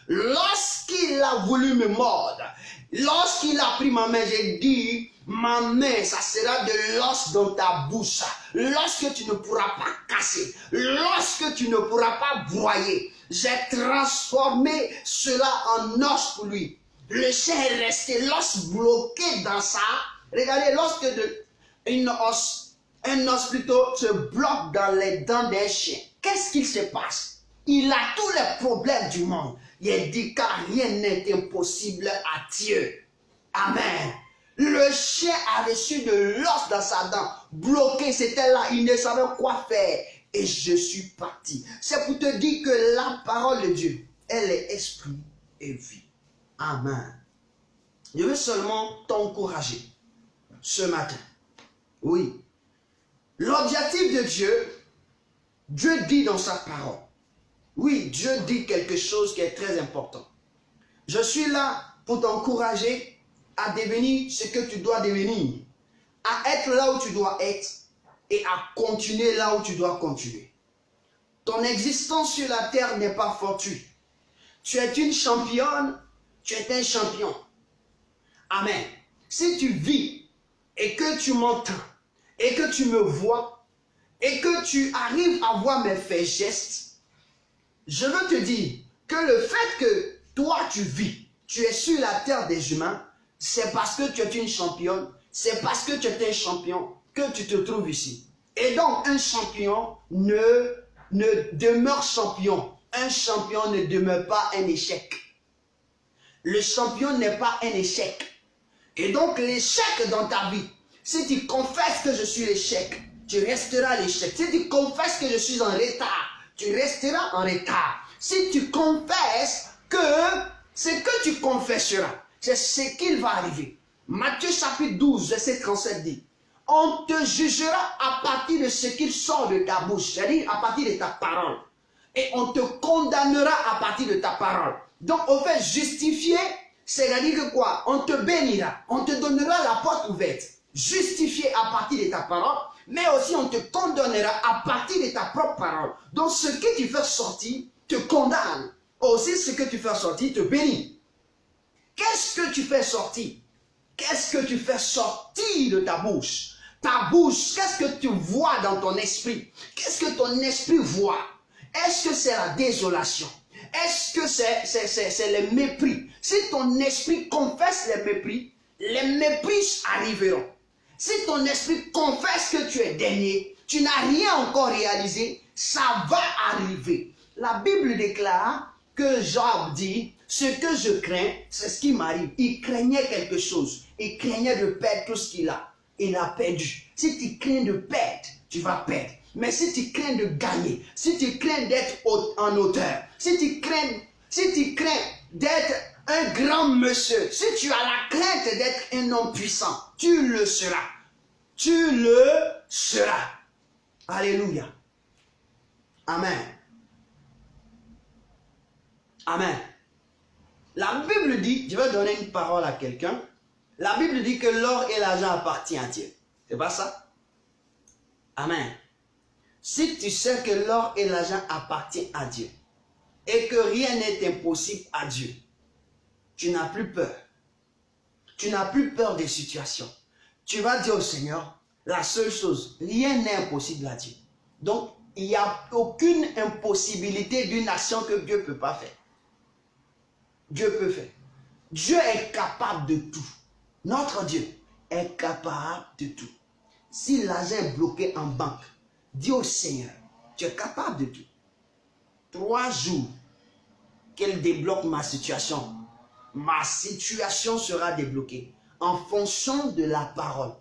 Lorsqu'il a voulu me mordre, lorsqu'il a pris ma main, j'ai dit, ma main, ça sera de l'os dans ta bouche. Lorsque tu ne pourras pas casser, lorsque tu ne pourras pas broyer, j'ai transformé cela en os pour lui. Le chien est resté l'os bloqué dans ça. Regardez, lorsque un os plutôt se bloque dans les dents d'un chien, qu'est-ce qu'il se passe? Il a tous les problèmes du monde. Il dit car rien n'est impossible à Dieu. Amen. Le chien a reçu de l'os dans sa dent, bloqué, c'était là, il ne savait quoi faire. Et je suis parti. C'est pour te dire que la parole de Dieu, elle est esprit et vie. Amen. Je veux seulement t'encourager ce matin. Oui. L'objectif de Dieu, Dieu dit dans sa parole. Oui, Dieu dit quelque chose qui est très important. Je suis là pour t'encourager à devenir ce que tu dois devenir, à être là où tu dois être et à continuer là où tu dois continuer. Ton existence sur la terre n'est pas fortuite. Tu es une championne, tu es un champion. Amen. Si tu vis et que tu m'entends et que tu me vois et que tu arrives à voir mes faits gestes, je veux te dire que le fait que toi tu vis, tu es sur la terre des humains, c'est parce que tu es une championne, c'est parce que tu es un champion que tu te trouves ici. Et donc un champion ne demeure champion. Un champion ne demeure pas un échec. Le champion n'est pas un échec. Et donc l'échec dans ta vie, si tu confesses que je suis l'échec, tu resteras l'échec. Si tu confesses que je suis en retard, tu resteras en retard. Si tu confesses que ce que tu confesseras, c'est ce qu'il va arriver. Matthieu chapitre 12, verset 37 dit, on te jugera à partir de ce qu'il sort de ta bouche, c'est-à-dire à partir de ta parole. et on te condamnera à partir de ta parole. Donc, au fait, justifier, c'est-à-dire que quoi? On te bénira, on te donnera la porte ouverte. Justifier à partir de ta parole, mais aussi on te condamnera à partir de ta propre parole. Donc, ce que tu fais sortir te condamne. Aussi, ce que tu fais sortir te bénit. Qu'est-ce que tu fais sortir? Qu'est-ce que tu fais sortir de ta bouche? Ta bouche, qu'est-ce que tu vois dans ton esprit? Qu'est-ce que ton esprit voit? Est-ce que c'est la désolation? Est-ce que c'est le mépris? Si ton esprit confesse les mépris arriveront. Si ton esprit confesse que tu es dernier, tu n'as rien encore réalisé, ça va arriver. La Bible déclare que Job dit, ce que je crains, c'est ce qui m'arrive. Il craignait quelque chose. Il craignait de perdre tout ce qu'il a. Il a perdu. Si tu crains de perdre, tu vas perdre. Mais si tu crains de gagner, si tu crains d'être en hauteur, si tu crains d'être un grand monsieur, si tu as la crainte d'être un homme puissant, tu le seras. Tu le seras. Alléluia. Amen. Amen. La Bible dit, je vais donner une parole à quelqu'un. La Bible dit que l'or et l'argent appartiennent à Dieu. C'est pas ça? Amen. Si tu sais que l'or et l'argent appartiennent à Dieu et que rien n'est impossible à Dieu, tu n'as plus peur. Tu n'as plus peur des situations. Tu vas dire au Seigneur, la seule chose, rien n'est impossible à Dieu. Donc, il n'y a aucune impossibilité d'une action que Dieu ne peut pas faire. Dieu peut faire. Dieu est capable de tout. Notre Dieu est capable de tout. Si l'argent est bloqué en banque, dis au Seigneur, tu es capable de tout. 3 jours qu'elle débloque ma situation. Ma situation sera débloquée en fonction de la parole.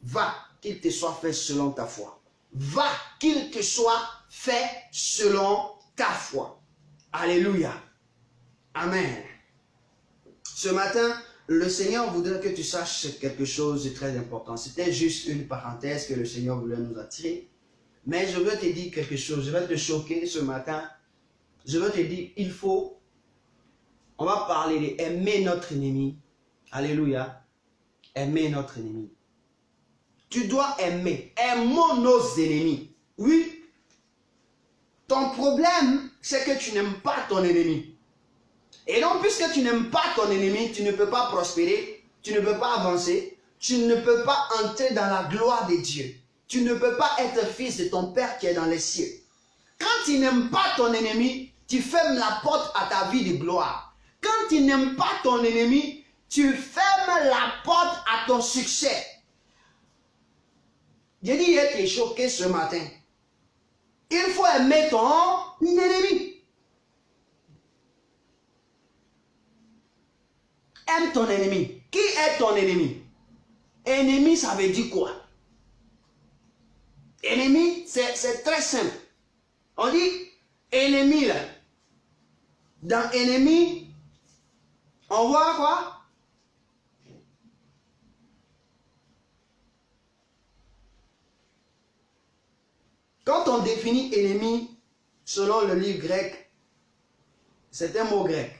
Va, qu'il te soit fait selon ta foi. Va, qu'il te soit fait selon ta foi. Alléluia. Amen. Ce matin, le Seigneur voudrait que tu saches quelque chose de très important. C'était juste une parenthèse que le Seigneur voulait nous attirer. Mais je veux te dire quelque chose. Je vais te choquer ce matin. Je veux te dire, on va parler d'aimer notre ennemi. Alléluia. Aimer notre ennemi. Tu dois aimer. Aimons nos ennemis. Oui. Ton problème, c'est que tu n'aimes pas ton ennemi. Et donc, puisque tu n'aimes pas ton ennemi, tu ne peux pas prospérer, tu ne peux pas avancer, tu ne peux pas entrer dans la gloire de Dieu. Tu ne peux pas être fils de ton Père qui est dans les cieux. Quand tu n'aimes pas ton ennemi, tu fermes la porte à ta vie de gloire. Quand tu n'aimes pas ton ennemi, tu fermes la porte à ton succès. J'ai dit, il t'es choqué ce matin. Il faut aimer ton ennemi. Aime ton ennemi. Qui est ton ennemi? Ennemi, ça veut dire quoi? Ennemi, c'est très simple. On dit ennemi là. Dans ennemi, on voit quoi? Quand on définit ennemi, selon le livre grec, c'est un mot grec.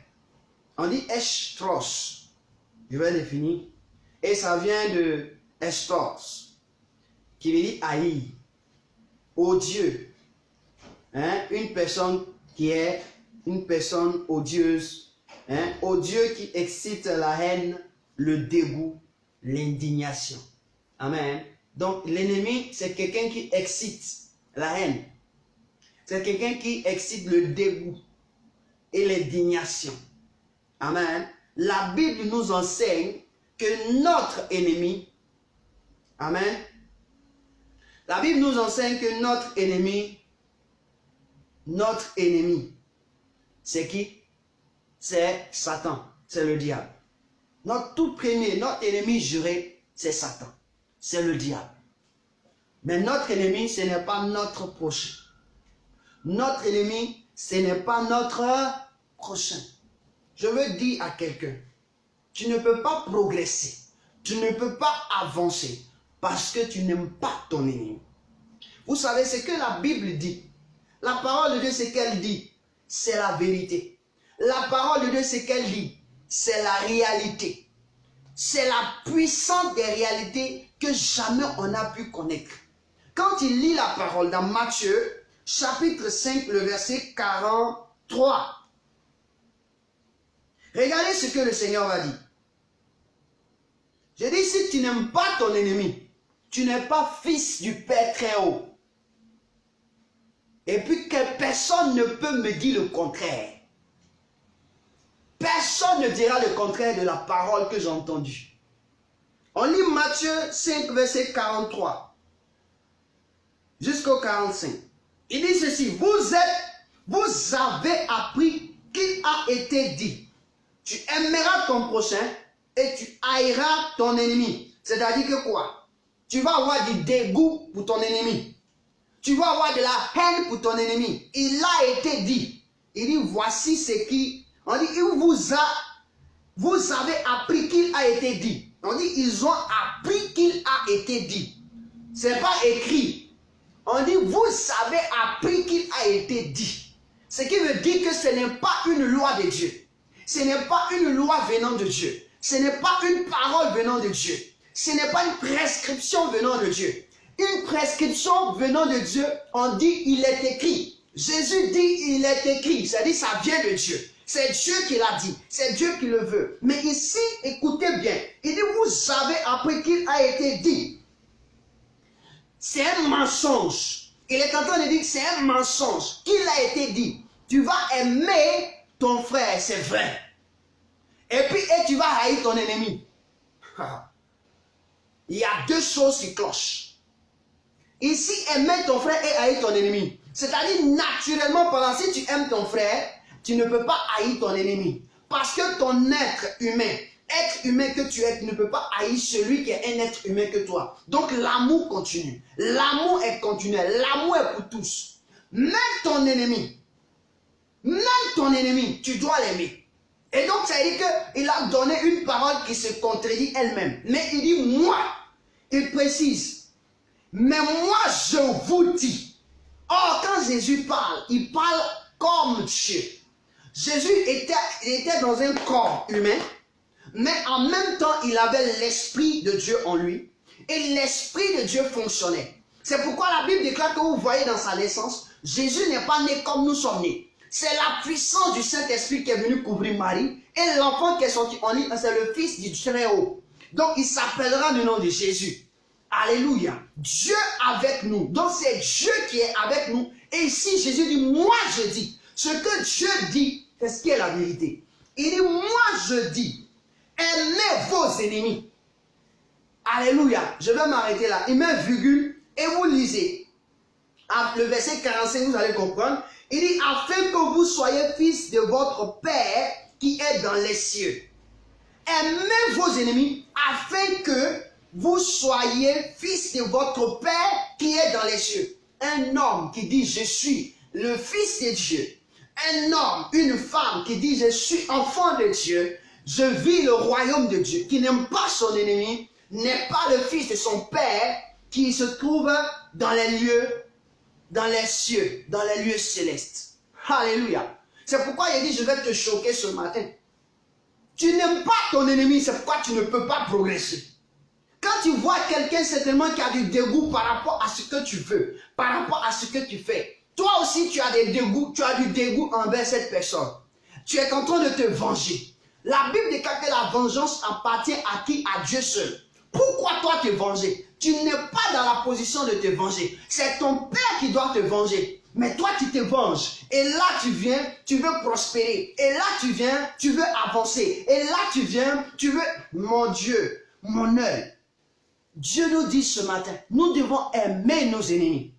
On dit echtros. Je vais définir. Et ça vient de estos, qui veut dire haïr, odieux. Hein? Une personne qui est une personne odieuse. Hein? Odieux qui excite la haine, le dégoût, l'indignation. Amen. Donc l'ennemi, c'est quelqu'un qui excite la haine. C'est quelqu'un qui excite le dégoût et l'indignation. Amen. La Bible nous enseigne que notre ennemi, amen, la Bible nous enseigne que notre ennemi, c'est qui? C'est Satan, c'est le diable. Notre tout premier, notre ennemi juré, c'est Satan, c'est le diable. Mais notre ennemi, ce n'est pas notre prochain. Notre ennemi, ce n'est pas notre prochain. Je veux dire à quelqu'un, tu ne peux pas progresser, tu ne peux pas avancer parce que tu n'aimes pas ton ennemi. Vous savez ce que la Bible dit. La parole de Dieu, c'est qu'elle dit, c'est la vérité. La parole de Dieu, c'est qu'elle dit, c'est la réalité. C'est la puissance des réalités que jamais on n'a pu connaître. Quand il lit la parole dans Matthieu, chapitre 5, le verset 43, regardez ce que le Seigneur va dire. Je dis, si tu n'aimes pas ton ennemi, tu n'es pas fils du Père très haut. Et puis que personne ne peut me dire le contraire. Personne ne dira le contraire de la parole que j'ai entendue. On lit Matthieu 5, verset 43 jusqu'au 45. Il dit ceci, vous avez appris qu'il a été dit, tu aimeras ton prochain et tu haïras ton ennemi. C'est-à-dire que quoi? Tu vas avoir du dégoût pour ton ennemi. Tu vas avoir de la haine pour ton ennemi. Il a été dit. Il dit, voici ce qui... On dit, vous avez appris qu'il a été dit. On dit, ils ont appris qu'il a été dit. Ce n'est pas écrit. On dit, vous avez appris qu'il a été dit. Ce qui veut dire que ce n'est pas une loi de Dieu. Ce n'est pas une loi venant de Dieu. Ce n'est pas une parole venant de Dieu. Ce n'est pas une prescription venant de Dieu. Une prescription venant de Dieu, on dit, il est écrit. Jésus dit, il est écrit. C'est-à-dire, ça vient de Dieu. C'est Dieu qui l'a dit. C'est Dieu qui le veut. Mais ici, écoutez bien. Il dit, vous avez appris qu'il a été dit. C'est un mensonge. Il est en train de dire que c'est un mensonge. Qu'il a été dit. Tu vas aimer ton frère, c'est vrai. Et puis, tu vas haïr ton ennemi. Il y a deux choses qui clochent. Ici, aimer ton frère et haïr ton ennemi. C'est-à-dire, naturellement parlant, si tu aimes ton frère, tu ne peux pas haïr ton ennemi. Parce que ton être humain que tu es, tu ne peux pas haïr celui qui est un être humain que toi. Donc, l'amour continue. L'amour est continuel. L'amour est pour tous. Même ton ennemi, tu dois l'aimer. Et donc, ça veut dire qu'il a donné une parole qui se contredit elle-même. Mais il dit, moi, il précise, mais moi, je vous dis. Or, quand Jésus parle, il parle comme Dieu. Jésus était dans un corps humain, mais en même temps, il avait l'Esprit de Dieu en lui. Et l'Esprit de Dieu fonctionnait. C'est pourquoi la Bible déclare que vous voyez dans sa naissance, Jésus n'est pas né comme nous sommes nés. C'est la puissance du Saint-Esprit qui est venu couvrir Marie. Et l'enfant qui est sorti en lui, c'est le Fils du Très-Haut. Donc, il s'appellera le nom de Jésus. Alléluia. Dieu avec nous. Donc, c'est Dieu qui est avec nous. Et ici, Jésus dit, moi je dis. Ce que Dieu dit, c'est ce qui est la vérité. Il dit, moi je dis, aimez vos ennemis. Alléluia. Je vais m'arrêter là. Il met virgule et vous lisez. Le verset 45, vous allez comprendre. Il dit, afin que vous soyez fils de votre Père qui est dans les cieux. Aimez vos ennemis afin que vous soyez fils de votre Père qui est dans les cieux. Un homme qui dit, je suis le fils de Dieu. Un homme, une femme qui dit, je suis enfant de Dieu. Je vis le royaume de Dieu. Qui n'aime pas son ennemi, n'est pas le fils de son Père qui se trouve dans les lieux, dans les cieux, dans les lieux célestes. Alléluia. C'est pourquoi il dit, je vais te choquer ce matin. Tu n'aimes pas ton ennemi, c'est pourquoi tu ne peux pas progresser. Quand tu vois quelqu'un certainement qui a du dégoût par rapport à ce que tu veux, par rapport à ce que tu fais, toi aussi tu as du dégoût envers cette personne. Tu es en train de te venger. La Bible déclare que la vengeance appartient à qui? À Dieu seul. Pourquoi toi te venger? Tu n'es pas dans la position de te venger. C'est ton Père qui doit te venger. Mais toi tu te venges. Et là tu viens, tu veux prospérer. Et là tu viens, tu veux avancer. Et là tu viens, tu veux... Mon Dieu, mon œil. Dieu nous dit ce matin, nous devons aimer nos ennemis.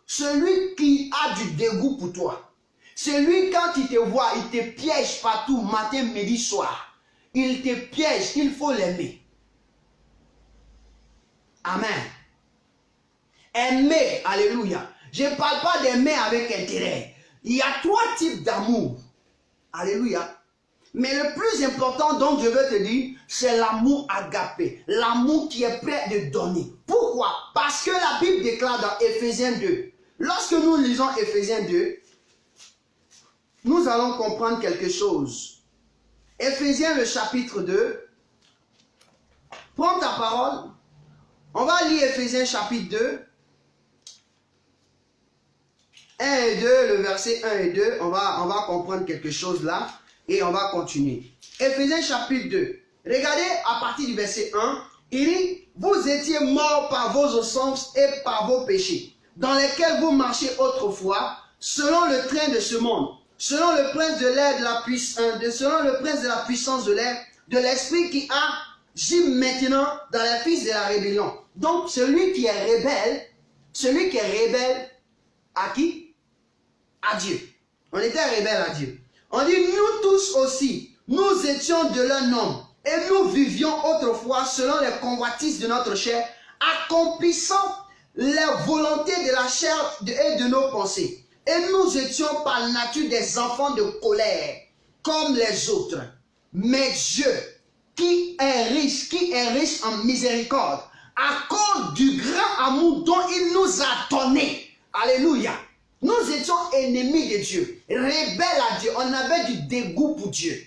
Celui qui a du dégoût pour toi. Celui quand il te voit, il te piège partout, matin, midi, soir. Il te piège, il faut l'aimer. Amen. Aimer, alléluia. Je ne parle pas d'aimer avec intérêt. Il y a trois types d'amour. Alléluia. Mais le plus important, donc je veux te dire, c'est l'amour agapé. L'amour qui est prêt de donner. Pourquoi? Parce que la Bible déclare dans Éphésiens 2 Lorsque nous lisons Éphésiens 2, nous allons comprendre quelque chose. Éphésiens le chapitre 2. Prends ta parole. On va lire Éphésiens chapitre 2. 1 et 2, le verset 1 et 2. On va comprendre quelque chose là. Et on va continuer. Éphésiens chapitre 2. Regardez à partir du verset 1. Il dit, vous étiez morts par vos offenses et par vos péchés, dans lesquels vous marchiez autrefois, selon le train de ce monde, selon le prince de l'air de la puissance, selon le prince de la puissance de l'air, de l'esprit qui agit maintenant dans les fils de la rébellion. Donc celui qui est rebelle à qui? À Dieu. On était rebelle à Dieu. On dit, nous tous aussi, nous étions de l'un homme, et nous vivions autrefois selon les convoitises de notre chair, accomplissant les volontés de la chair et de nos pensées. Et nous étions par nature des enfants de colère, comme les autres. Mais Dieu, qui est riche en miséricorde, à cause du grand amour dont il nous a donné. Alléluia. Nous étions ennemis de Dieu, rebelles à Dieu. On avait du dégoût pour Dieu.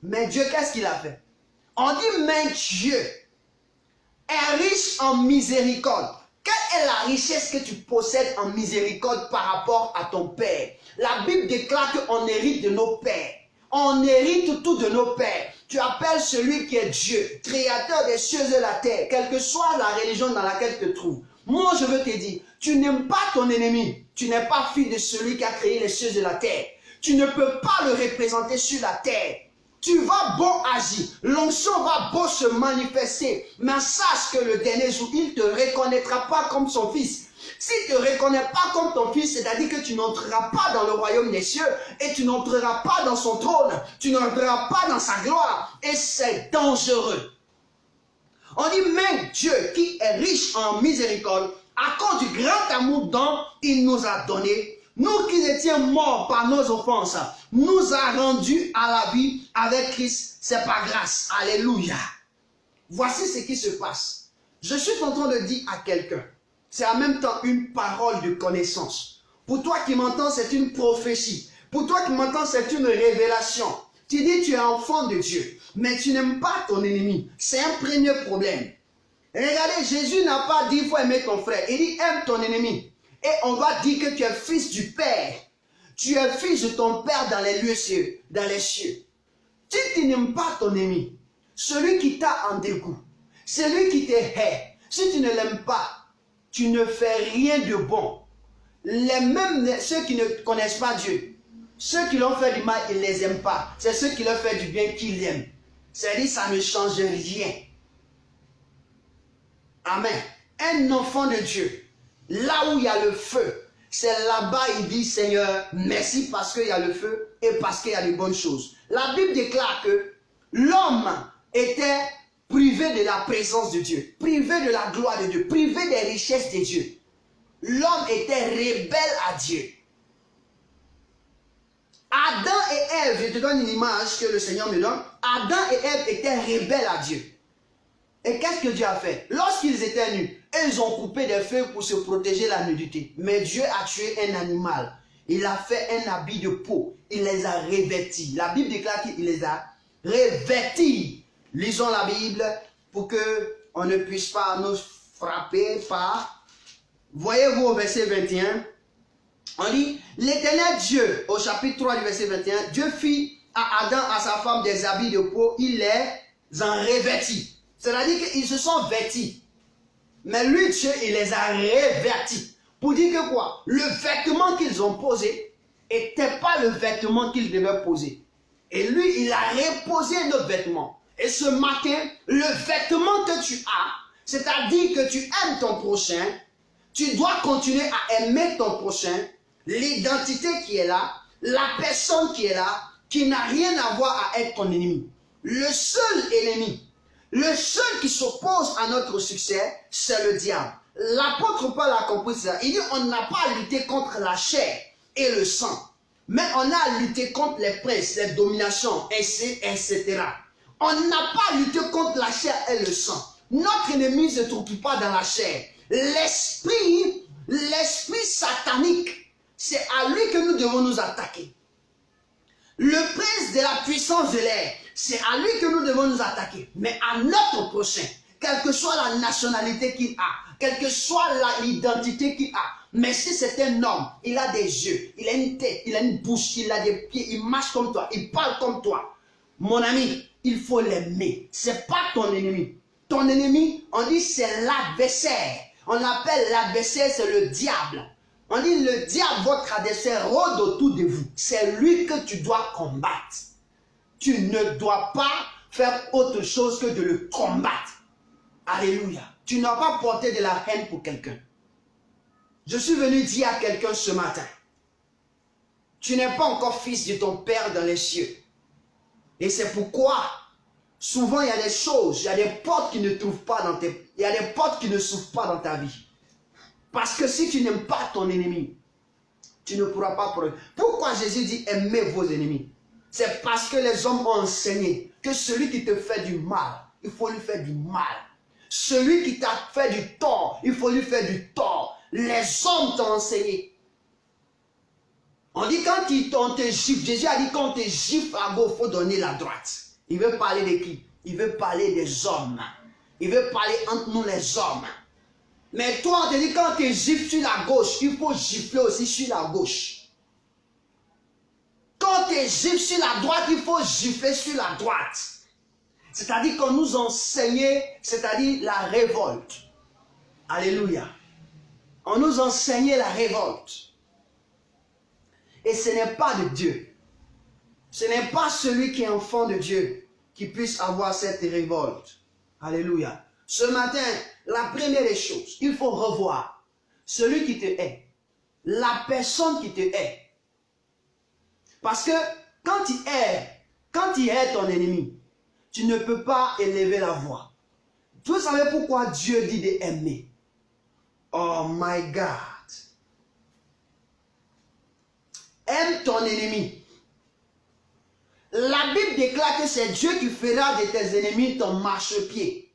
Mais Dieu, qu'est-ce qu'il a fait? On dit, mais Dieu est riche en miséricorde. Quelle est la richesse que tu possèdes en miséricorde par rapport à ton Père? La Bible déclare qu'on hérite de nos pères. On hérite tout de nos pères. Tu appelles celui qui est Dieu, créateur des cieux et de la terre, quelle que soit la religion dans laquelle tu te trouves. Moi, je veux te dire, tu n'aimes pas ton ennemi. Tu n'es pas fils de celui qui a créé les cieux et la terre. Tu ne peux pas le représenter sur la terre. Tu vas beau agir, l'onction va beau se manifester, mais sache que le dernier jour, il ne te reconnaîtra pas comme son fils. S'il ne te reconnaît pas comme ton fils, c'est-à-dire que tu n'entreras pas dans le royaume des cieux et tu n'entreras pas dans son trône, tu n'entreras pas dans sa gloire et c'est dangereux. On dit, mais Dieu qui est riche en miséricorde, à cause du grand amour dont il nous a donné, nous qui étions morts par nos offenses, nous a rendus à la vie avec Christ. C'est par grâce. Alléluia. Voici ce qui se passe. Je suis en train de dire à quelqu'un, c'est en même temps une parole de connaissance. Pour toi qui m'entends, c'est une prophétie. Pour toi qui m'entends, c'est une révélation. Tu dis tu es enfant de Dieu, mais tu n'aimes pas ton ennemi. C'est un premier problème. Regardez, Jésus n'a pas dit il faut aimer ton frère. Il dit aime ton ennemi. Et on va dire que tu es fils du Père. Tu es fils de ton Père dans les lieux cieux, dans les cieux. Si tu n'aimes pas ton ennemi, celui qui t'a en dégoût, celui qui te hait, si tu ne l'aimes pas, tu ne fais rien de bon. Ceux qui ne connaissent pas Dieu, ceux qui l'ont fait du mal, ils ne les aiment pas. C'est ceux qui leur font du bien qu'ils aiment. C'est-à-dire ça ne change rien. Amen. Un enfant de Dieu, là où il y a le feu, c'est là-bas il dit Seigneur, merci parce qu'il y a le feu et parce qu'il y a de bonnes choses. La Bible déclare que l'homme était privé de la présence de Dieu, privé de la gloire de Dieu, privé des richesses de Dieu. L'homme était rebelle à Dieu. Adam et Ève, je te donne une image que le Seigneur me donne. Adam et Ève étaient rebelles à Dieu. Et qu'est-ce que Dieu a fait? Lorsqu'ils étaient nus, ils ont coupé des feuilles pour se protéger de la nudité. Mais Dieu a tué un animal. Il a fait un habit de peau. Il les a revêtis. La Bible déclare qu'il les a revêtis. Lisons la Bible pour qu'on ne puisse pas nous frapper par... Voyez-vous au verset 21, on dit, l'Éternel Dieu, au chapitre 3 du verset 21, Dieu fit à Adam, à sa femme, des habits de peau, il les en revêtit. C'est-à-dire qu'ils se sont vêtis. Mais lui, Dieu, il les a revêtis. Pour dire que quoi? Le vêtement qu'ils ont posé n'était pas le vêtement qu'ils devaient poser. Et lui, il a reposé notre vêtement. Et ce matin, le vêtement que tu as, c'est-à-dire que tu aimes ton prochain, tu dois continuer à aimer ton prochain, l'identité qui est là, la personne qui est là, qui n'a rien à voir à être ton ennemi. Le seul ennemi, le seul qui s'oppose à notre succès, c'est le diable. L'apôtre Paul a compris ça. Il dit, on n'a pas à lutter contre la chair et le sang, mais on a à lutter contre les princes, les dominations, etc. On n'a pas à lutter contre la chair et le sang. Notre ennemi ne se trouve pas dans la chair. L'esprit L'esprit satanique, c'est à lui que nous devons nous attaquer. Le prince de la puissance de l'air, c'est à lui que nous devons nous attaquer. Mais à notre prochain, quelle que soit la nationalité qu'il a, quelle que soit l'identité qu'il a, mais si c'est un homme, il a des yeux, il a une tête, il a une bouche, il a des pieds, il marche comme toi, il parle comme toi. Mon ami, il faut l'aimer. C'est pas ton ennemi. Ton ennemi, on dit c'est l'adversaire. On appelle l'adversaire, c'est le diable. On dit le diable, votre adversaire, rôde autour de vous. C'est lui que tu dois combattre. Tu ne dois pas faire autre chose que de le combattre. Alléluia. Tu n'as pas porté de la haine pour quelqu'un. Je suis venu dire à quelqu'un ce matin, tu n'es pas encore fils de ton Père dans les cieux. Et c'est pourquoi, souvent il y a des choses, il y a des portes qui ne trouvent pas dans tes... Il y a des portes qui ne s'ouvrent pas dans ta vie. Parce que si tu n'aimes pas ton ennemi, tu ne pourras pas progresser. Pourquoi Jésus dit aimez vos ennemis? C'est parce que les hommes ont enseigné que celui qui te fait du mal, il faut lui faire du mal. Celui qui t'a fait du tort, il faut lui faire du tort. Les hommes t'ont enseigné. On dit quand on te gifle, Jésus a dit quand on te gifle à gauche, il faut donner la droite. Il veut parler de qui? Il veut parler des hommes. Il veut parler entre nous les hommes. Mais toi, on te dit quand on te gifle sur la gauche, il faut gifler aussi sur la gauche. Quand on te gifle sur la droite, il faut gifler sur la droite. C'est-à-dire qu'on nous enseignait, c'est-à-dire la révolte. Alléluia. On nous enseignait la révolte. Et ce n'est pas de Dieu. Ce n'est pas celui qui est enfant de Dieu qui puisse avoir cette révolte. Alléluia. Ce matin, la première des choses, il faut revoir celui qui te hait. La personne qui te hait. Parce que quand il hait ton ennemi, tu ne peux pas élever la voix. Vous savez pourquoi Dieu dit d'aimer? Oh my God. Aime ton ennemi. La Bible déclare que c'est Dieu qui fera de tes ennemis ton marchepied.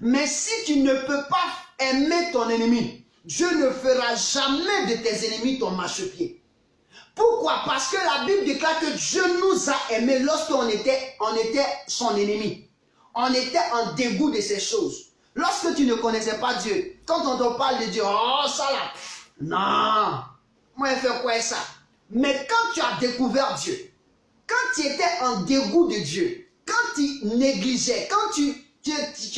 Mais si tu ne peux pas aimer ton ennemi, Dieu ne fera jamais de tes ennemis ton marchepied. Pourquoi? Parce que la Bible déclare que Dieu nous a aimés lorsqu'on était son ennemi. On était en dégoût de ces choses. Lorsque tu ne connaissais pas Dieu, quand on te parle de Dieu, oh ça là, non, moi je fais quoi ça? Mais quand tu as découvert Dieu, quand tu étais en dégoût de Dieu, quand tu négligeais, quand tu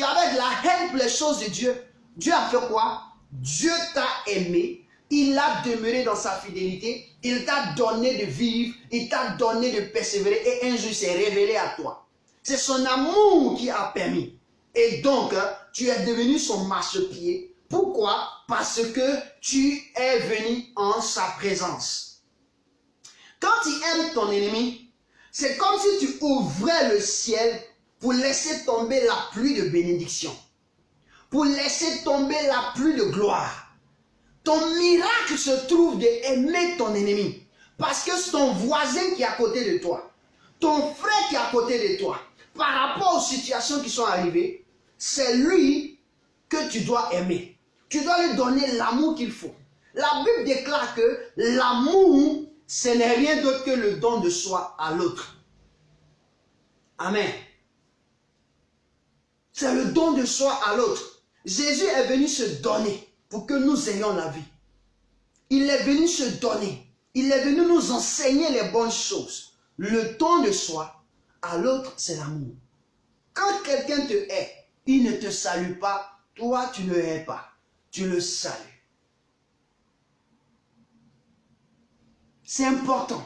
avais de la haine pour les choses de Dieu, Dieu a fait quoi? Dieu t'a aimé, il a demeuré dans sa fidélité, il t'a donné de vivre, il t'a donné de persévérer et un jour il s'est révélé à toi. C'est son amour qui a permis. Et donc, tu es devenu son marchepied. Pourquoi? Parce que tu es venu en sa présence. Quand tu aimes ton ennemi, c'est comme si tu ouvrais le ciel pour laisser tomber la pluie de bénédiction. Pour laisser tomber la pluie de gloire. Ton miracle se trouve d'aimer ton ennemi. Parce que c'est ton voisin qui est à côté de toi. Ton frère qui est à côté de toi. Par rapport aux situations qui sont arrivées, c'est lui que tu dois aimer. Tu dois lui donner l'amour qu'il faut. La Bible déclare que l'amour, ce n'est rien d'autre que le don de soi à l'autre. Amen. C'est le don de soi à l'autre. Jésus est venu se donner pour que nous ayons la vie. Il est venu se donner. Il est venu nous enseigner les bonnes choses. Le don de soi à l'autre, c'est l'amour. Quand quelqu'un te hait, il ne te salue pas, toi tu ne hais pas, tu le salues. C'est important.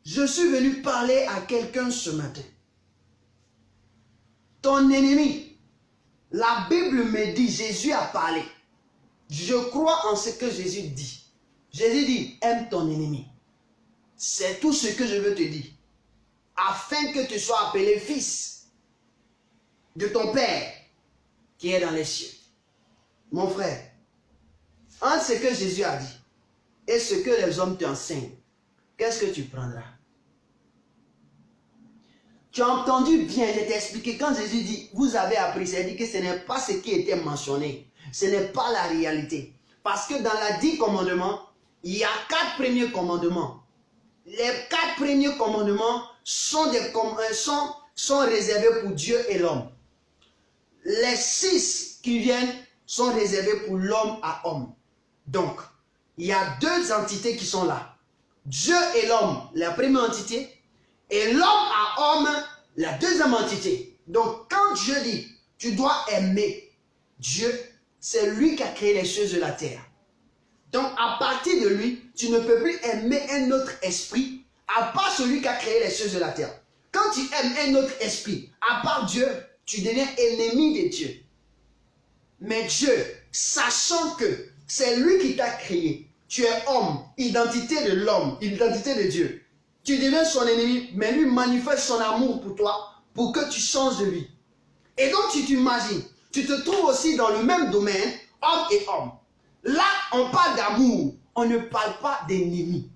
Je suis venu parler à quelqu'un ce matin. Ton ennemi, la Bible me dit, Jésus a parlé. Je crois en ce que Jésus dit. Jésus dit, aime ton ennemi. C'est tout ce que je veux te dire. Afin que tu sois appelé fils de ton Père qui est dans les cieux. Mon frère, entre ce que Jésus a dit et ce que les hommes t'enseignent, qu'est-ce que tu prendras? Tu as entendu bien, je t'ai expliqué, quand Jésus dit, vous avez appris, c'est dit que ce n'est pas ce qui était mentionné. Ce n'est pas la réalité. Parce que dans la 10 commandements, il y a 4 premiers commandements. Les 4 premiers commandements sont réservés pour Dieu et l'homme. Les 6 qui viennent sont réservés pour l'homme à homme. Donc, il y a 2 entités qui sont là. Dieu et l'homme, la première entité, et l'homme à homme, la deuxième entité. Donc, quand Dieu dit, tu dois aimer Dieu, c'est lui qui a créé les choses de la terre. Donc, à partir de lui, tu ne peux plus aimer un autre esprit, à part celui qui a créé les choses de la terre. Quand tu aimes un autre esprit, à part Dieu, tu deviens ennemi de Dieu. Mais Dieu, sachant que c'est lui qui t'a créé, tu es homme, identité de l'homme, identité de Dieu. Tu deviens son ennemi, mais lui manifeste son amour pour toi, pour que tu changes de vie. Et donc tu t'imagines, tu te trouves aussi dans le même domaine, homme et homme. Là, on parle d'amour, on ne parle pas d'ennemi.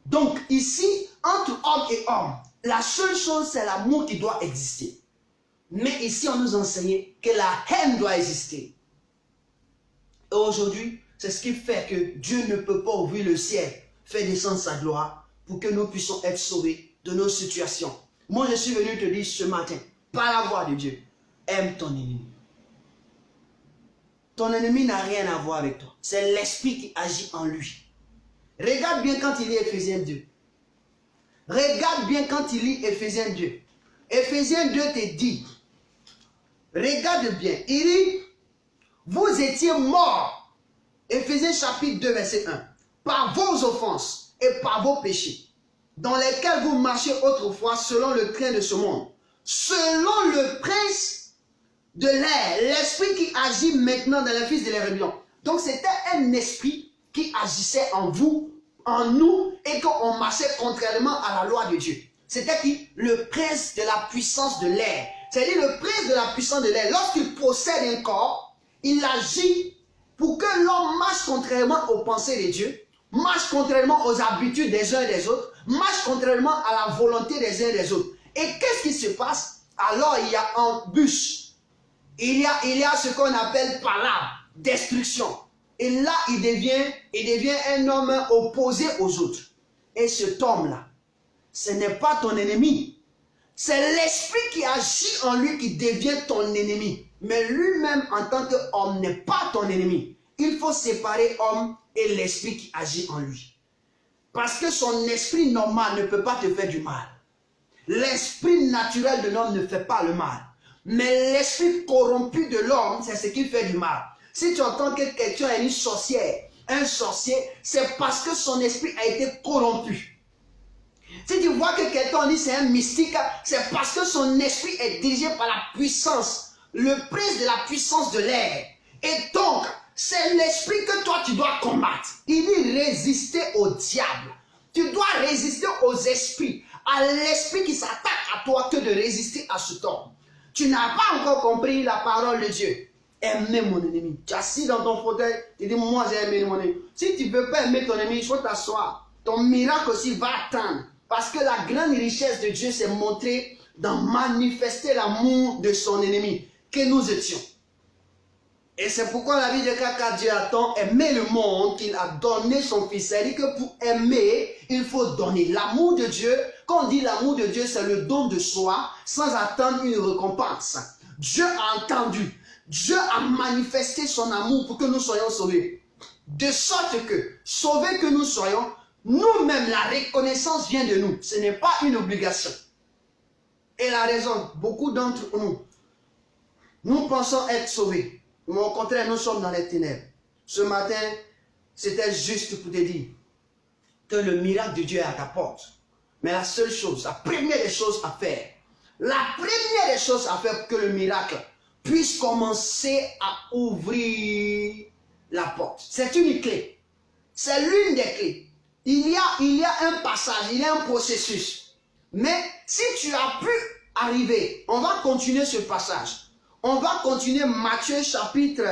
Donc ici, entre homme et homme, la seule chose, c'est l'amour qui doit exister. Mais ici, on nous enseigne que la haine doit exister. Et aujourd'hui, c'est ce qui fait que Dieu ne peut pas ouvrir le ciel, faire descendre sa gloire pour que nous puissions être sauvés de nos situations. Moi, je suis venu te dire ce matin, par la voix de Dieu, aime ton ennemi. Ton ennemi n'a rien à voir avec toi. C'est l'esprit qui agit en lui. Regarde bien quand il lit Éphésiens 2. Regarde bien quand il lit Éphésiens 2. Éphésiens 2 te dit, regarde bien, il dit, vous étiez morts, Éphésiens chapitre 2 verset 1, par vos offenses et par vos péchés, dans lesquels vous marchiez autrefois selon le train de ce monde, selon le prince de l'air, l'esprit qui agit maintenant dans les fils de la rébellion. Donc c'était un esprit qui agissait en vous, en nous, et qu'on marchait contrairement à la loi de Dieu. C'était qui? Le prince de la puissance de l'air. C'est-à-dire le prince de la puissance de l'air. Lorsqu'il possède un corps, il agit pour que l'homme marche contrairement aux pensées de Dieu, marche contrairement aux habitudes des uns et des autres, marche contrairement à la volonté des uns et des autres. Et qu'est-ce qui se passe? Alors il y a embûche. Il y a ce qu'on appelle palabre, destruction. Et là, il devient un homme opposé aux autres. Et cet homme-là, ce n'est pas ton ennemi. C'est l'esprit qui agit en lui qui devient ton ennemi. Mais lui-même, en tant qu'homme, n'est pas ton ennemi. Il faut séparer l'homme et l'esprit qui agit en lui. Parce que son esprit normal ne peut pas te faire du mal. L'esprit naturel de l'homme ne fait pas le mal. Mais l'esprit corrompu de l'homme, c'est ce qui fait du mal. Si tu entends que quelqu'un est une sorcière, un sorcier, c'est parce que son esprit a été corrompu. Si tu vois que quelqu'un dit c'est un mystique, c'est parce que son esprit est dirigé par la puissance, le prince de la puissance de l'air. Et donc, c'est l'esprit que toi tu dois combattre. Il dit résister au diable. Tu dois résister aux esprits, à l'esprit qui s'attaque à toi que de résister à cet homme. Tu n'as pas encore compris la parole de Dieu. Aimer mon ennemi. Tu es assis dans ton fauteuil, tu dis moi j'ai aimé mon ennemi. Si tu ne veux pas aimer ton ennemi, il faut t'asseoir. Ton miracle aussi va attendre. Parce que la grande richesse de Dieu s'est montrée dans manifester l'amour de son ennemi, que nous étions. Et c'est pourquoi la Bible déclare qu'à Dieu a tant aimé le monde qu'il a donné son Fils. C'est-à-dire que pour aimer, il faut donner. L'amour de Dieu, quand on dit l'amour de Dieu, c'est le don de soi sans attendre une récompense. Dieu a entendu. Dieu a manifesté son amour pour que nous soyons sauvés. De sorte que, sauvés que nous soyons, nous-mêmes, la reconnaissance vient de nous. Ce n'est pas une obligation. Et la raison, beaucoup d'entre nous, nous pensons être sauvés. Mais au contraire, nous sommes dans les ténèbres. Ce matin, c'était juste pour te dire que le miracle de Dieu est à ta porte. Mais la seule chose, la première des choses à faire, pour que le miracle puisse commencer à ouvrir la porte. C'est une clé. C'est l'une des clés. Il y a un passage, il y a un processus. Mais si tu as pu arriver, on va continuer ce passage. On va continuer Matthieu chapitre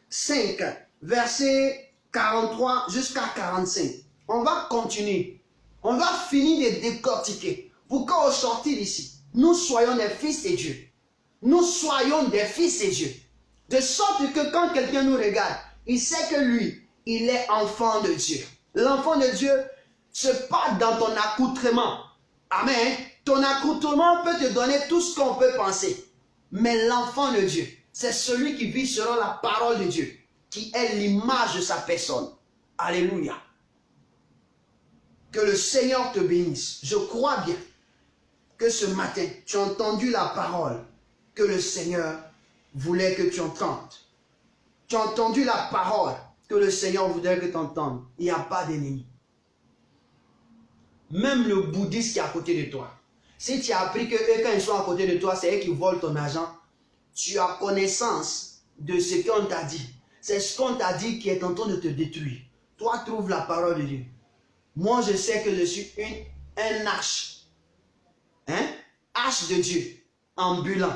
5, verset 43 jusqu'à 45. On va continuer. On va finir de décortiquer. Pour qu'au sortir d'ici, nous soyons des fils de Dieu. Nous soyons des fils de Dieu. De sorte que quand quelqu'un nous regarde, il sait que lui, il est enfant de Dieu. L'enfant de Dieu, c'est pas dans ton accoutrement. Amen. Ton accoutrement peut te donner tout ce qu'on peut penser. Mais l'enfant de Dieu, c'est celui qui vit selon la parole de Dieu, qui est l'image de sa personne. Alléluia. Que le Seigneur te bénisse. Je crois bien que ce matin, tu as entendu la parole que le Seigneur voulait que tu entendes. Tu as entendu la parole que le Seigneur voudrait que tu entendes. Il n'y a pas d'ennemi. Même le bouddhiste qui est à côté de toi. Si tu as appris que eux, quand ils sont à côté de toi, c'est eux qui volent ton argent, tu as connaissance de ce qu'on t'a dit. C'est ce qu'on t'a dit qui est en train de te détruire. Toi, trouve la parole de Dieu. Moi, je sais que je suis un arche. Arche de Dieu, ambulant.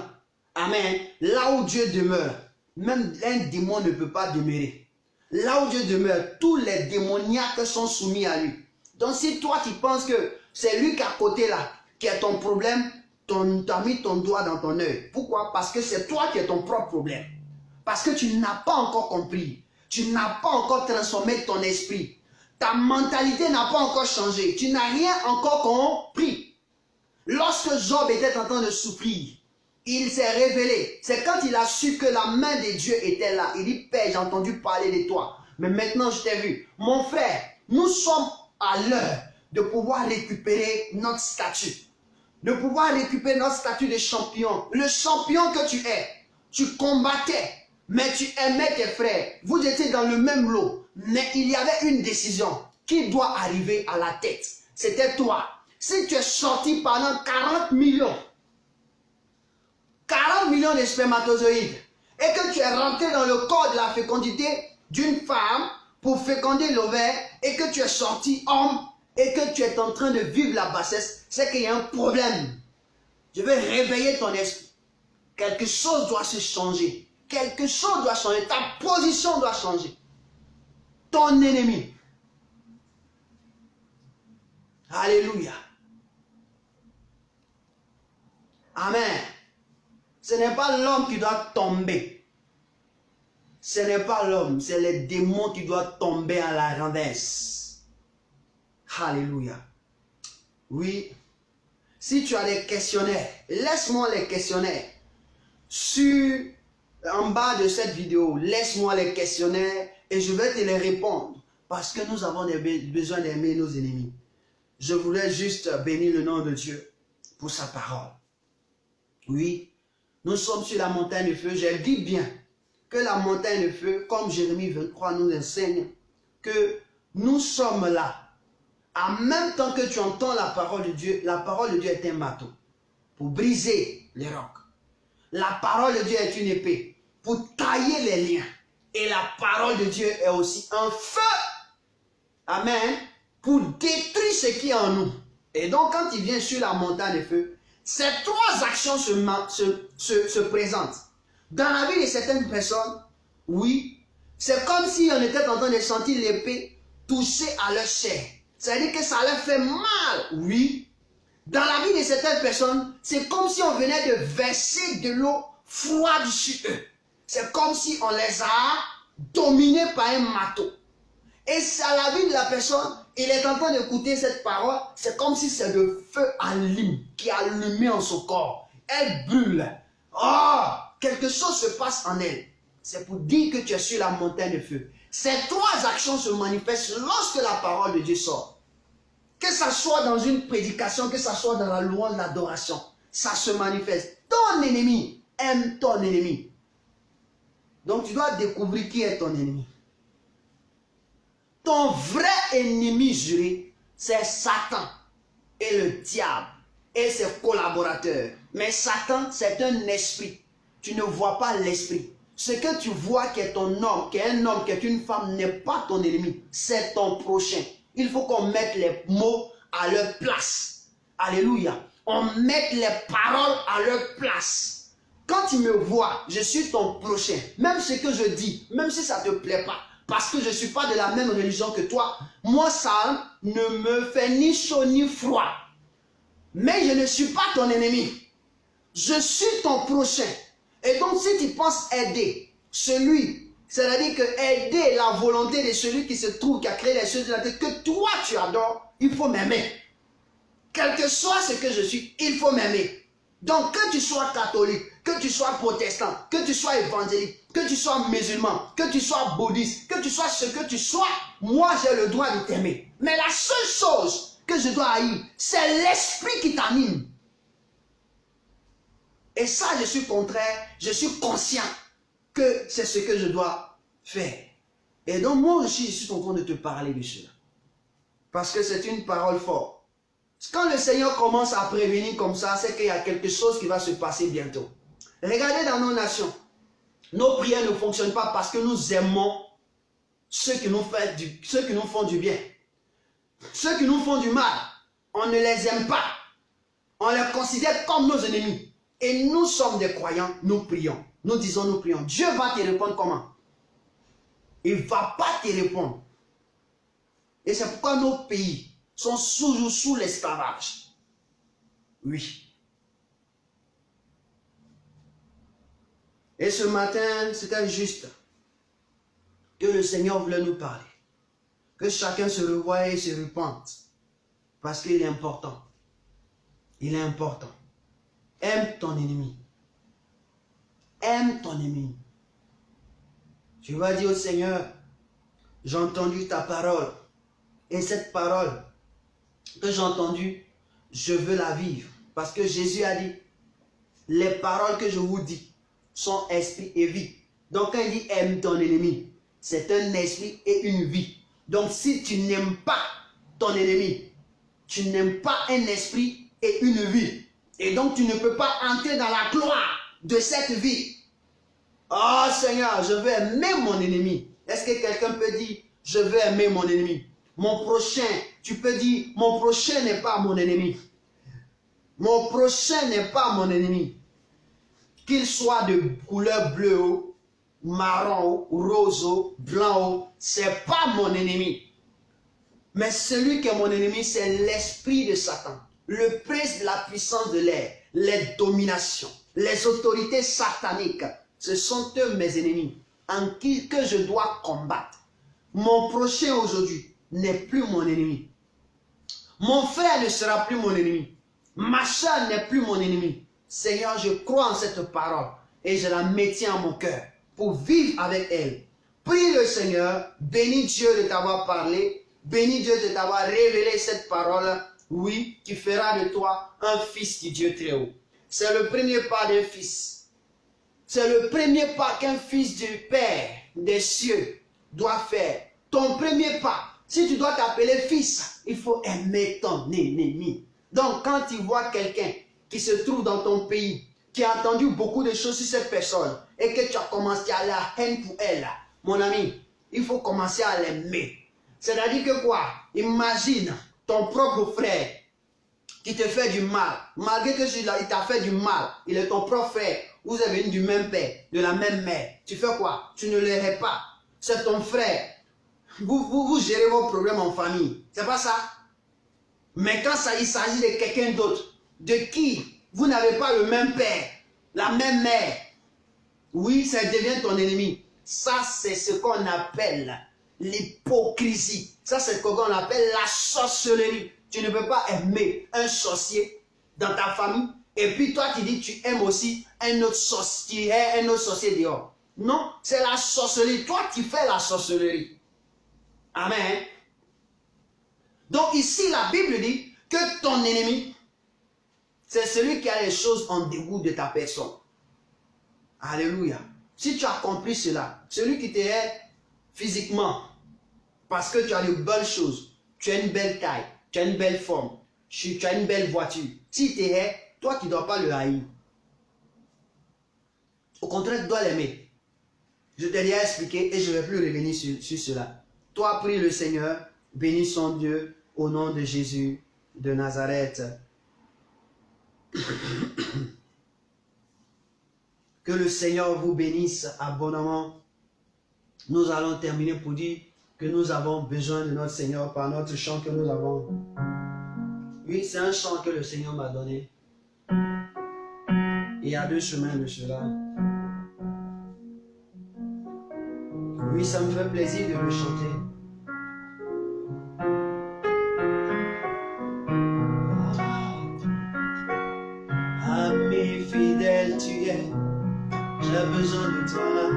Amen. Là où Dieu demeure, même un démon ne peut pas demeurer. Là où Dieu demeure, tous les démoniaques sont soumis à lui. Donc si toi tu penses que c'est lui qui est à côté là, qui est ton problème, tu as mis ton doigt dans ton œil. Pourquoi? Parce que c'est toi qui es ton propre problème. Parce que tu n'as pas encore compris. Tu n'as pas encore transformé ton esprit. Ta mentalité n'a pas encore changé. Tu n'as rien encore compris. Lorsque Job était en train de souffrir, il s'est révélé. C'est quand il a su que la main de Dieu était là. Il dit, Père, j'ai entendu parler de toi. Mais maintenant, je t'ai vu. Mon frère, nous sommes à l'heure de pouvoir récupérer notre statut. De pouvoir récupérer notre statut de champion. Le champion que tu es. Tu combattais, mais tu aimais tes frères. Vous étiez dans le même lot. Mais il y avait une décision. Qui doit arriver à la tête? C'était toi. Si tu es sorti pendant 40 millions de spermatozoïdes et que tu es rentré dans le corps de la fécondité d'une femme pour féconder l'ovaire et que tu es sorti homme et que tu es en train de vivre la bassesse, c'est qu'il y a un problème. Je vais réveiller ton esprit. Quelque chose doit se changer. Quelque chose doit changer. Ta position doit changer. Ton ennemi. Alléluia. Amen. Ce n'est pas l'homme qui doit tomber. Ce n'est pas l'homme, c'est les démons qui doivent tomber à la renverse. Alléluia. Oui. Si tu as des questionnaires, laisse-moi les questionnaires. En bas de cette vidéo, laisse-moi les questionnaires et je vais te les répondre. Parce que nous avons besoin d'aimer nos ennemis. Je voulais juste bénir le nom de Dieu pour sa parole. Oui, nous sommes sur la montagne de feu. Je dis bien que la montagne de feu, comme Jérémie 23 nous enseigne, que nous sommes là. En même temps que tu entends la parole de Dieu est un marteau pour briser les rocs. La parole de Dieu est une épée pour tailler les liens. Et la parole de Dieu est aussi un feu. Amen. Pour détruire ce qui est en nous. Et donc quand il vient sur la montagne de feu, ces trois actions se présentent. Dans la vie de certaines personnes, oui, c'est comme si on était en train de sentir l'épée toucher à leur chair. C'est-à-dire que ça leur fait mal, oui. Dans la vie de certaines personnes, c'est comme si on venait de verser de l'eau froide sur eux. C'est comme si on les a dominés par un marteau. Et c'est à la vie de la personne, il est en train d'écouter cette parole, c'est comme si c'est le feu allumé qui est allumé en son corps. Elle brûle. Oh, quelque chose se passe en elle. C'est pour dire que tu es sur la montagne de feu. Ces trois actions se manifestent lorsque la parole de Dieu sort. Que ça soit dans une prédication, que ça soit dans la louange, l'adoration, ça se manifeste. Ton ennemi aime ton ennemi. Donc tu dois découvrir qui est ton ennemi. Ton vrai ennemi juré, c'est Satan et le diable et ses collaborateurs. Mais Satan, c'est un esprit. Tu ne vois pas l'esprit. Ce que tu vois qui est ton homme, qui est un homme, qui est une femme, n'est pas ton ennemi. C'est ton prochain. Il faut qu'on mette les mots à leur place. Alléluia. On mette les paroles à leur place. Quand tu me vois, je suis ton prochain. Même ce que je dis, même si ça ne te plaît pas, parce que je ne suis pas de la même religion que toi, moi ça ne me fait ni chaud ni froid. Mais je ne suis pas ton ennemi. Je suis ton prochain. Et donc si tu penses aider celui C'est-à-dire que aider la volonté de celui qui se trouve, qui a créé les choses de la terre, que toi tu adores, il faut m'aimer. Quel que soit ce que je suis, il faut m'aimer. Donc que tu sois catholique, que tu sois protestant, que tu sois évangélique, que tu sois musulman, que tu sois bouddhiste, que tu sois ce que tu sois, moi j'ai le droit de t'aimer. Mais la seule chose que je dois haïr, c'est l'esprit qui t'anime. Et ça, je suis contraire, je suis conscient que c'est ce que je dois faire. Et donc moi aussi, je suis en train de te parler de cela. Parce que c'est une parole forte. Quand le Seigneur commence à prévenir comme ça, c'est qu'il y a quelque chose qui va se passer bientôt. Regardez dans nos nations. Nos prières ne fonctionnent pas parce que nous aimons ceux qui nous font du bien. Ceux qui nous font du mal, on ne les aime pas. On les considère comme nos ennemis. Et nous sommes des croyants, nous prions. Nous disons, nous prions. Dieu va te répondre comment? Il ne va pas te répondre. Et c'est pourquoi nos pays sont toujours sous l'esclavage. Oui. Et ce matin, c'était juste que le Seigneur voulait nous parler. Que chacun se revoie et se repente. Parce qu'il est important. Il est important. Aime ton ennemi. Aime ton ennemi. Tu vas dire au Seigneur, j'ai entendu ta parole. Et cette parole que j'ai entendue, je veux la vivre. Parce que Jésus a dit, les paroles que je vous dis sont esprit et vie. Donc quand il dit aime ton ennemi, c'est un esprit et une vie. Donc si tu n'aimes pas ton ennemi, tu n'aimes pas un esprit et une vie. Et donc tu ne peux pas entrer dans la gloire de cette vie. Oh Seigneur, je veux aimer mon ennemi. Est-ce que quelqu'un peut dire, je veux aimer mon ennemi? Mon prochain, tu peux dire, mon prochain n'est pas mon ennemi. Mon prochain n'est pas mon ennemi. Qu'il soit de couleur bleue, marron, rose, blanc, c'est pas mon ennemi. Mais celui qui est mon ennemi, c'est l'esprit de Satan. Le prince de la puissance de l'air, les dominations, les autorités sataniques. Ce sont eux mes ennemis, en qui que je dois combattre. Mon prochain aujourd'hui n'est plus mon ennemi. Mon frère ne sera plus mon ennemi. Ma soeur n'est plus mon ennemi. Seigneur, je crois en cette parole et je la maintiens en mon cœur pour vivre avec elle. Prie le Seigneur, bénis Dieu de t'avoir parlé, bénis Dieu de t'avoir révélé cette parole, oui, qui fera de toi un fils du Dieu très haut. C'est le premier pas d'un fils. C'est le premier pas qu'un fils du Père des cieux doit faire. Ton premier pas. Si tu dois t'appeler fils, il faut aimer ton ennemi. Donc quand tu vois quelqu'un qui se trouve dans ton pays, qui a entendu beaucoup de choses sur cette personne, et que tu as commencé à la haine pour elle, mon ami, il faut commencer à l'aimer. C'est-à-dire que quoi? Imagine ton propre frère qui te fait du mal. Malgré que il t'a fait du mal, il est ton propre frère. Vous êtes venus du même père, de la même mère. Tu fais quoi? Tu ne l'aimes pas. C'est ton frère. Vous gérez vos problèmes en famille. C'est pas ça? Mais quand il s'agit de quelqu'un d'autre, de qui vous n'avez pas le même père, la même mère, oui, ça devient ton ennemi. Ça, c'est ce qu'on appelle l'hypocrisie. Ça, c'est ce qu'on appelle la sorcellerie. Tu ne peux pas aimer un sorcier dans ta famille et puis toi, tu dis tu aimes aussi un autre sorcier dehors. Non, c'est la sorcellerie. Toi, tu fais la sorcellerie. Amen. Donc ici, la Bible dit que ton ennemi, c'est celui qui a les choses en dégoût de ta personne. Alléluia. Si tu as compris cela, celui qui te hait physiquement, parce que tu as de belles choses, tu as une belle taille, tu as une belle forme, tu as une belle voiture. Si tu hait, toi tu ne dois pas le haïr. Au contraire, tu dois l'aimer. Je t'ai déjà expliqué et je ne vais plus revenir sur cela. Toi, prie le Seigneur, bénis son Dieu au nom de Jésus de Nazareth. Que le Seigneur vous bénisse abondamment. Nous allons terminer pour dire que nous avons besoin de notre Seigneur par notre chant que nous avons. Oui, c'est un chant que le Seigneur m'a donné. Il y a deux chemins de cela. Oui, ça me fait plaisir de le chanter. Ami fidèle tu es, j'ai besoin de toi.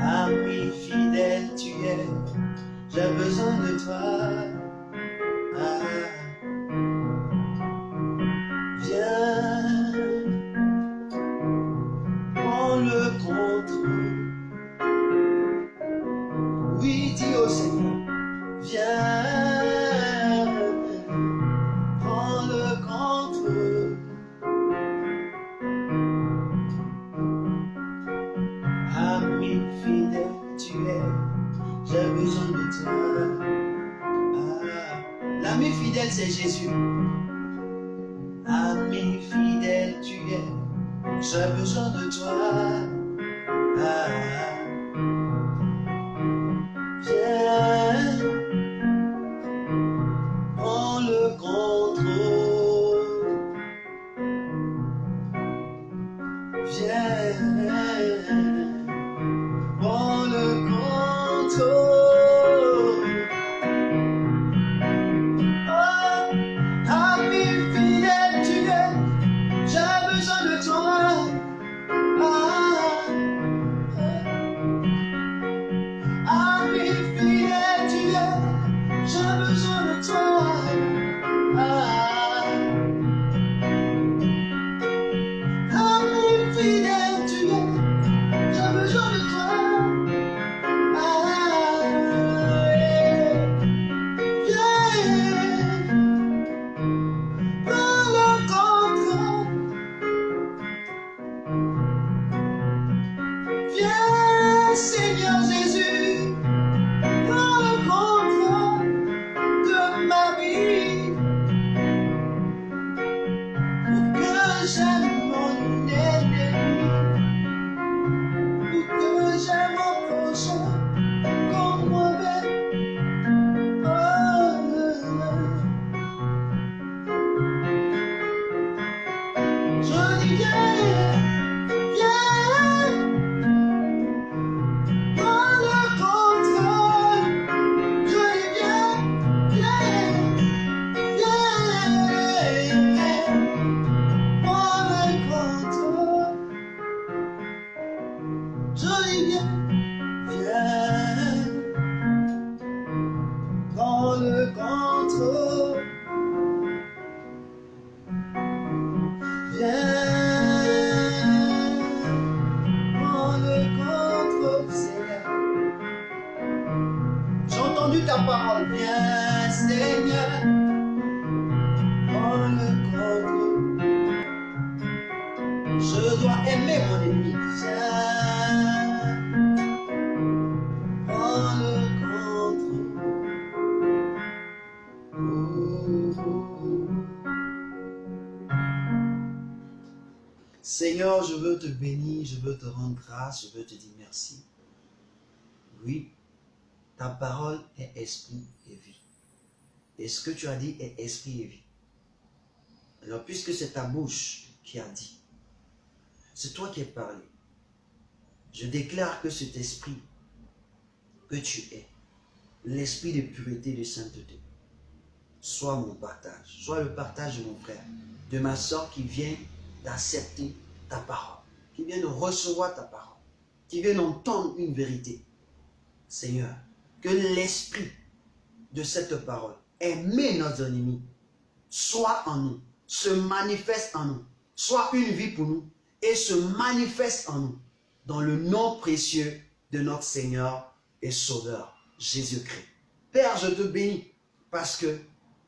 Ami fidèle tu es, j'ai besoin de toi. Viens, prends le contrôle. Oui, dis au Seigneur, viens, prends le contrôle. Ami fidèle tu es, j'ai besoin de toi. L'ami fidèle c'est Jésus. Ami fidèle tu es, j'ai besoin de toi. Viens, prends le contrôle. Viens, prends le contrôle. Oh, ami fidèle tu es, j'ai besoin de toi. Ami fidèle tu es, j'ai besoin de toi. Ami fidèle tu es, j'ai besoin de toi. Viens, prends le contrôle. Viens, Seigneur Jésus, prends le contrôle de ma vie. Pour que j'aime mon ennemi, pour que j'aime mon prochain comme moi-même. Je dis viens, viens, prends le contrôle. Je dis viens, viens, viens, prends le contrôle. Je dis viens, viens, prends le contrôle. Viens, prends le contrôle, Seigneur. J'ai entendu ta parole. Viens, Seigneur, prends le contrôle. Je dois aimer mon ennemi. Viens, prends le contrôle. Seigneur, je veux te bénir, je veux te rendre grâce, je veux te dire merci. Oui, ta parole est esprit et vie. Et ce que tu as dit est esprit et vie. Alors, puisque c'est ta bouche qui a dit, c'est toi qui as parlé, je déclare que cet esprit que tu es, l'esprit de pureté et de sainteté, soit mon partage, soit le partage de mon frère, de ma soeur qui vient d'accepter ta parole, qui vient de recevoir ta parole, qui vient d'entendre une vérité. Seigneur, que l'esprit de cette parole, aimer nos ennemis, soit en nous, se manifeste en nous, soit une vie pour nous et se manifeste en nous, dans le nom précieux de notre Seigneur et Sauveur, Jésus-Christ. Père, je te bénis parce que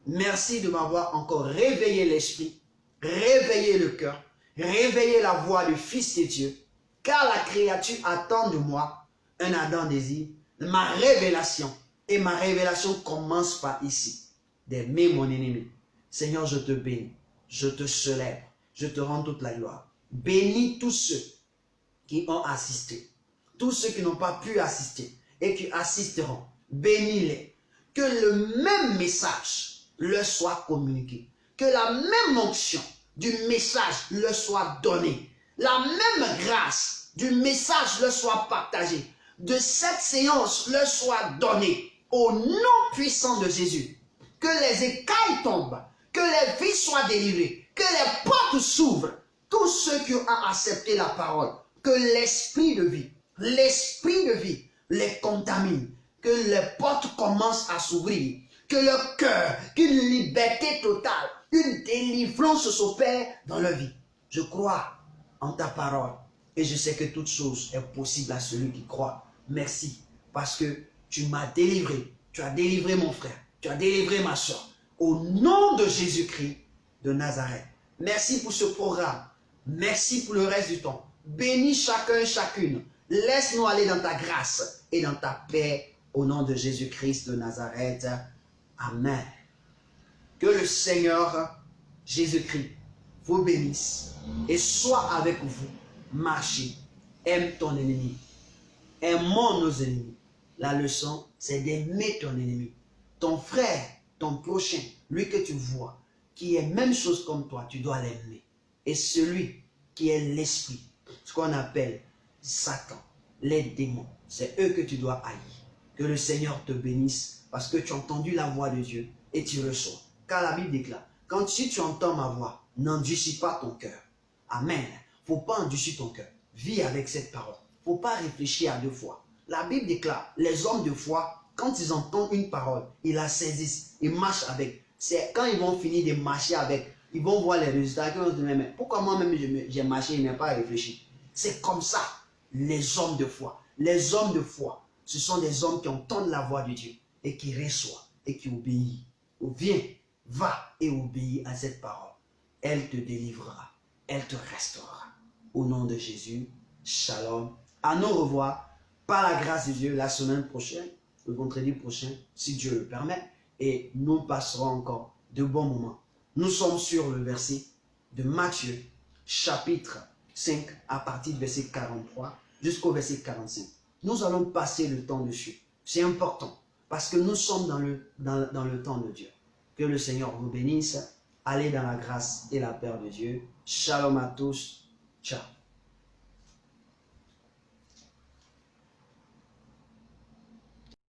merci de m'avoir encore réveillé l'esprit, réveillé le cœur, réveillé la voix du Fils de Dieu, car la créature attend de moi un ardent désir, ma révélation, et ma révélation commence par ici, d'aimer mon ennemi. Seigneur, je te bénis, je te célèbre, je te rends toute la gloire. Bénis tous ceux qui ont assisté, tous ceux qui n'ont pas pu assister et qui assisteront, bénis-les. Que le même message leur soit communiqué, que la même onction du message leur soit donnée, la même grâce du message leur soit partagée, de cette séance leur soit donnée au nom puissant de Jésus. Que les écailles tombent, que les vies soient délivrées, que les portes s'ouvrent. Tous ceux qui ont accepté la parole, que l'esprit de vie les contamine, que les portes commencent à s'ouvrir, que leur cœur, qu'une liberté totale, une délivrance s'opère dans leur vie. Je crois en ta parole et je sais que toute chose est possible à celui qui croit. Merci parce que tu m'as délivré, tu as délivré mon frère, tu as délivré ma soeur. Au nom de Jésus-Christ de Nazareth. Merci pour ce programme. Merci pour le reste du temps. Bénis chacun et chacune. Laisse-nous aller dans ta grâce et dans ta paix au nom de Jésus-Christ de Nazareth. Amen. Que le Seigneur Jésus-Christ vous bénisse et soit avec vous. Marchez. Aime ton ennemi. Aimons nos ennemis. La leçon, c'est d'aimer ton ennemi. Ton frère, ton prochain, lui que tu vois, qui est même chose comme toi, tu dois l'aimer. Et celui qui est l'esprit, ce qu'on appelle Satan, les démons, c'est eux que tu dois haïr. Que le Seigneur te bénisse parce que tu as entendu la voix de Dieu et tu reçois. Car la Bible déclare, si tu entends ma voix, n'endurcis pas ton cœur. Amen. Il ne faut pas endurcir ton cœur. Vis avec cette parole. Il ne faut pas réfléchir à deux fois. La Bible déclare, les hommes de foi, quand ils entendent une parole, ils la saisissent, ils marchent avec. C'est quand ils vont finir de marcher avec, ils vont voir les résultats, ils vont se dire, mais pourquoi moi-même j'ai marché, je n'ai pas réfléchi. C'est comme ça, les hommes de foi. Les hommes de foi, ce sont des hommes qui entendent la voix de Dieu et qui reçoivent et qui obéissent. Viens, va et obéis à cette parole. Elle te délivrera, elle te restaurera. Au nom de Jésus, shalom. À nous revoir par la grâce de Dieu la semaine prochaine, le vendredi prochain, si Dieu le permet. Et nous passerons encore de bons moments. Nous sommes sur le verset de Matthieu, chapitre 5, à partir du verset 43 jusqu'au verset 45. Nous allons passer le temps dessus. C'est important parce que nous sommes dans le temps de Dieu. Que le Seigneur vous bénisse. Allez dans la grâce et la paix de Dieu. Shalom à tous. Ciao.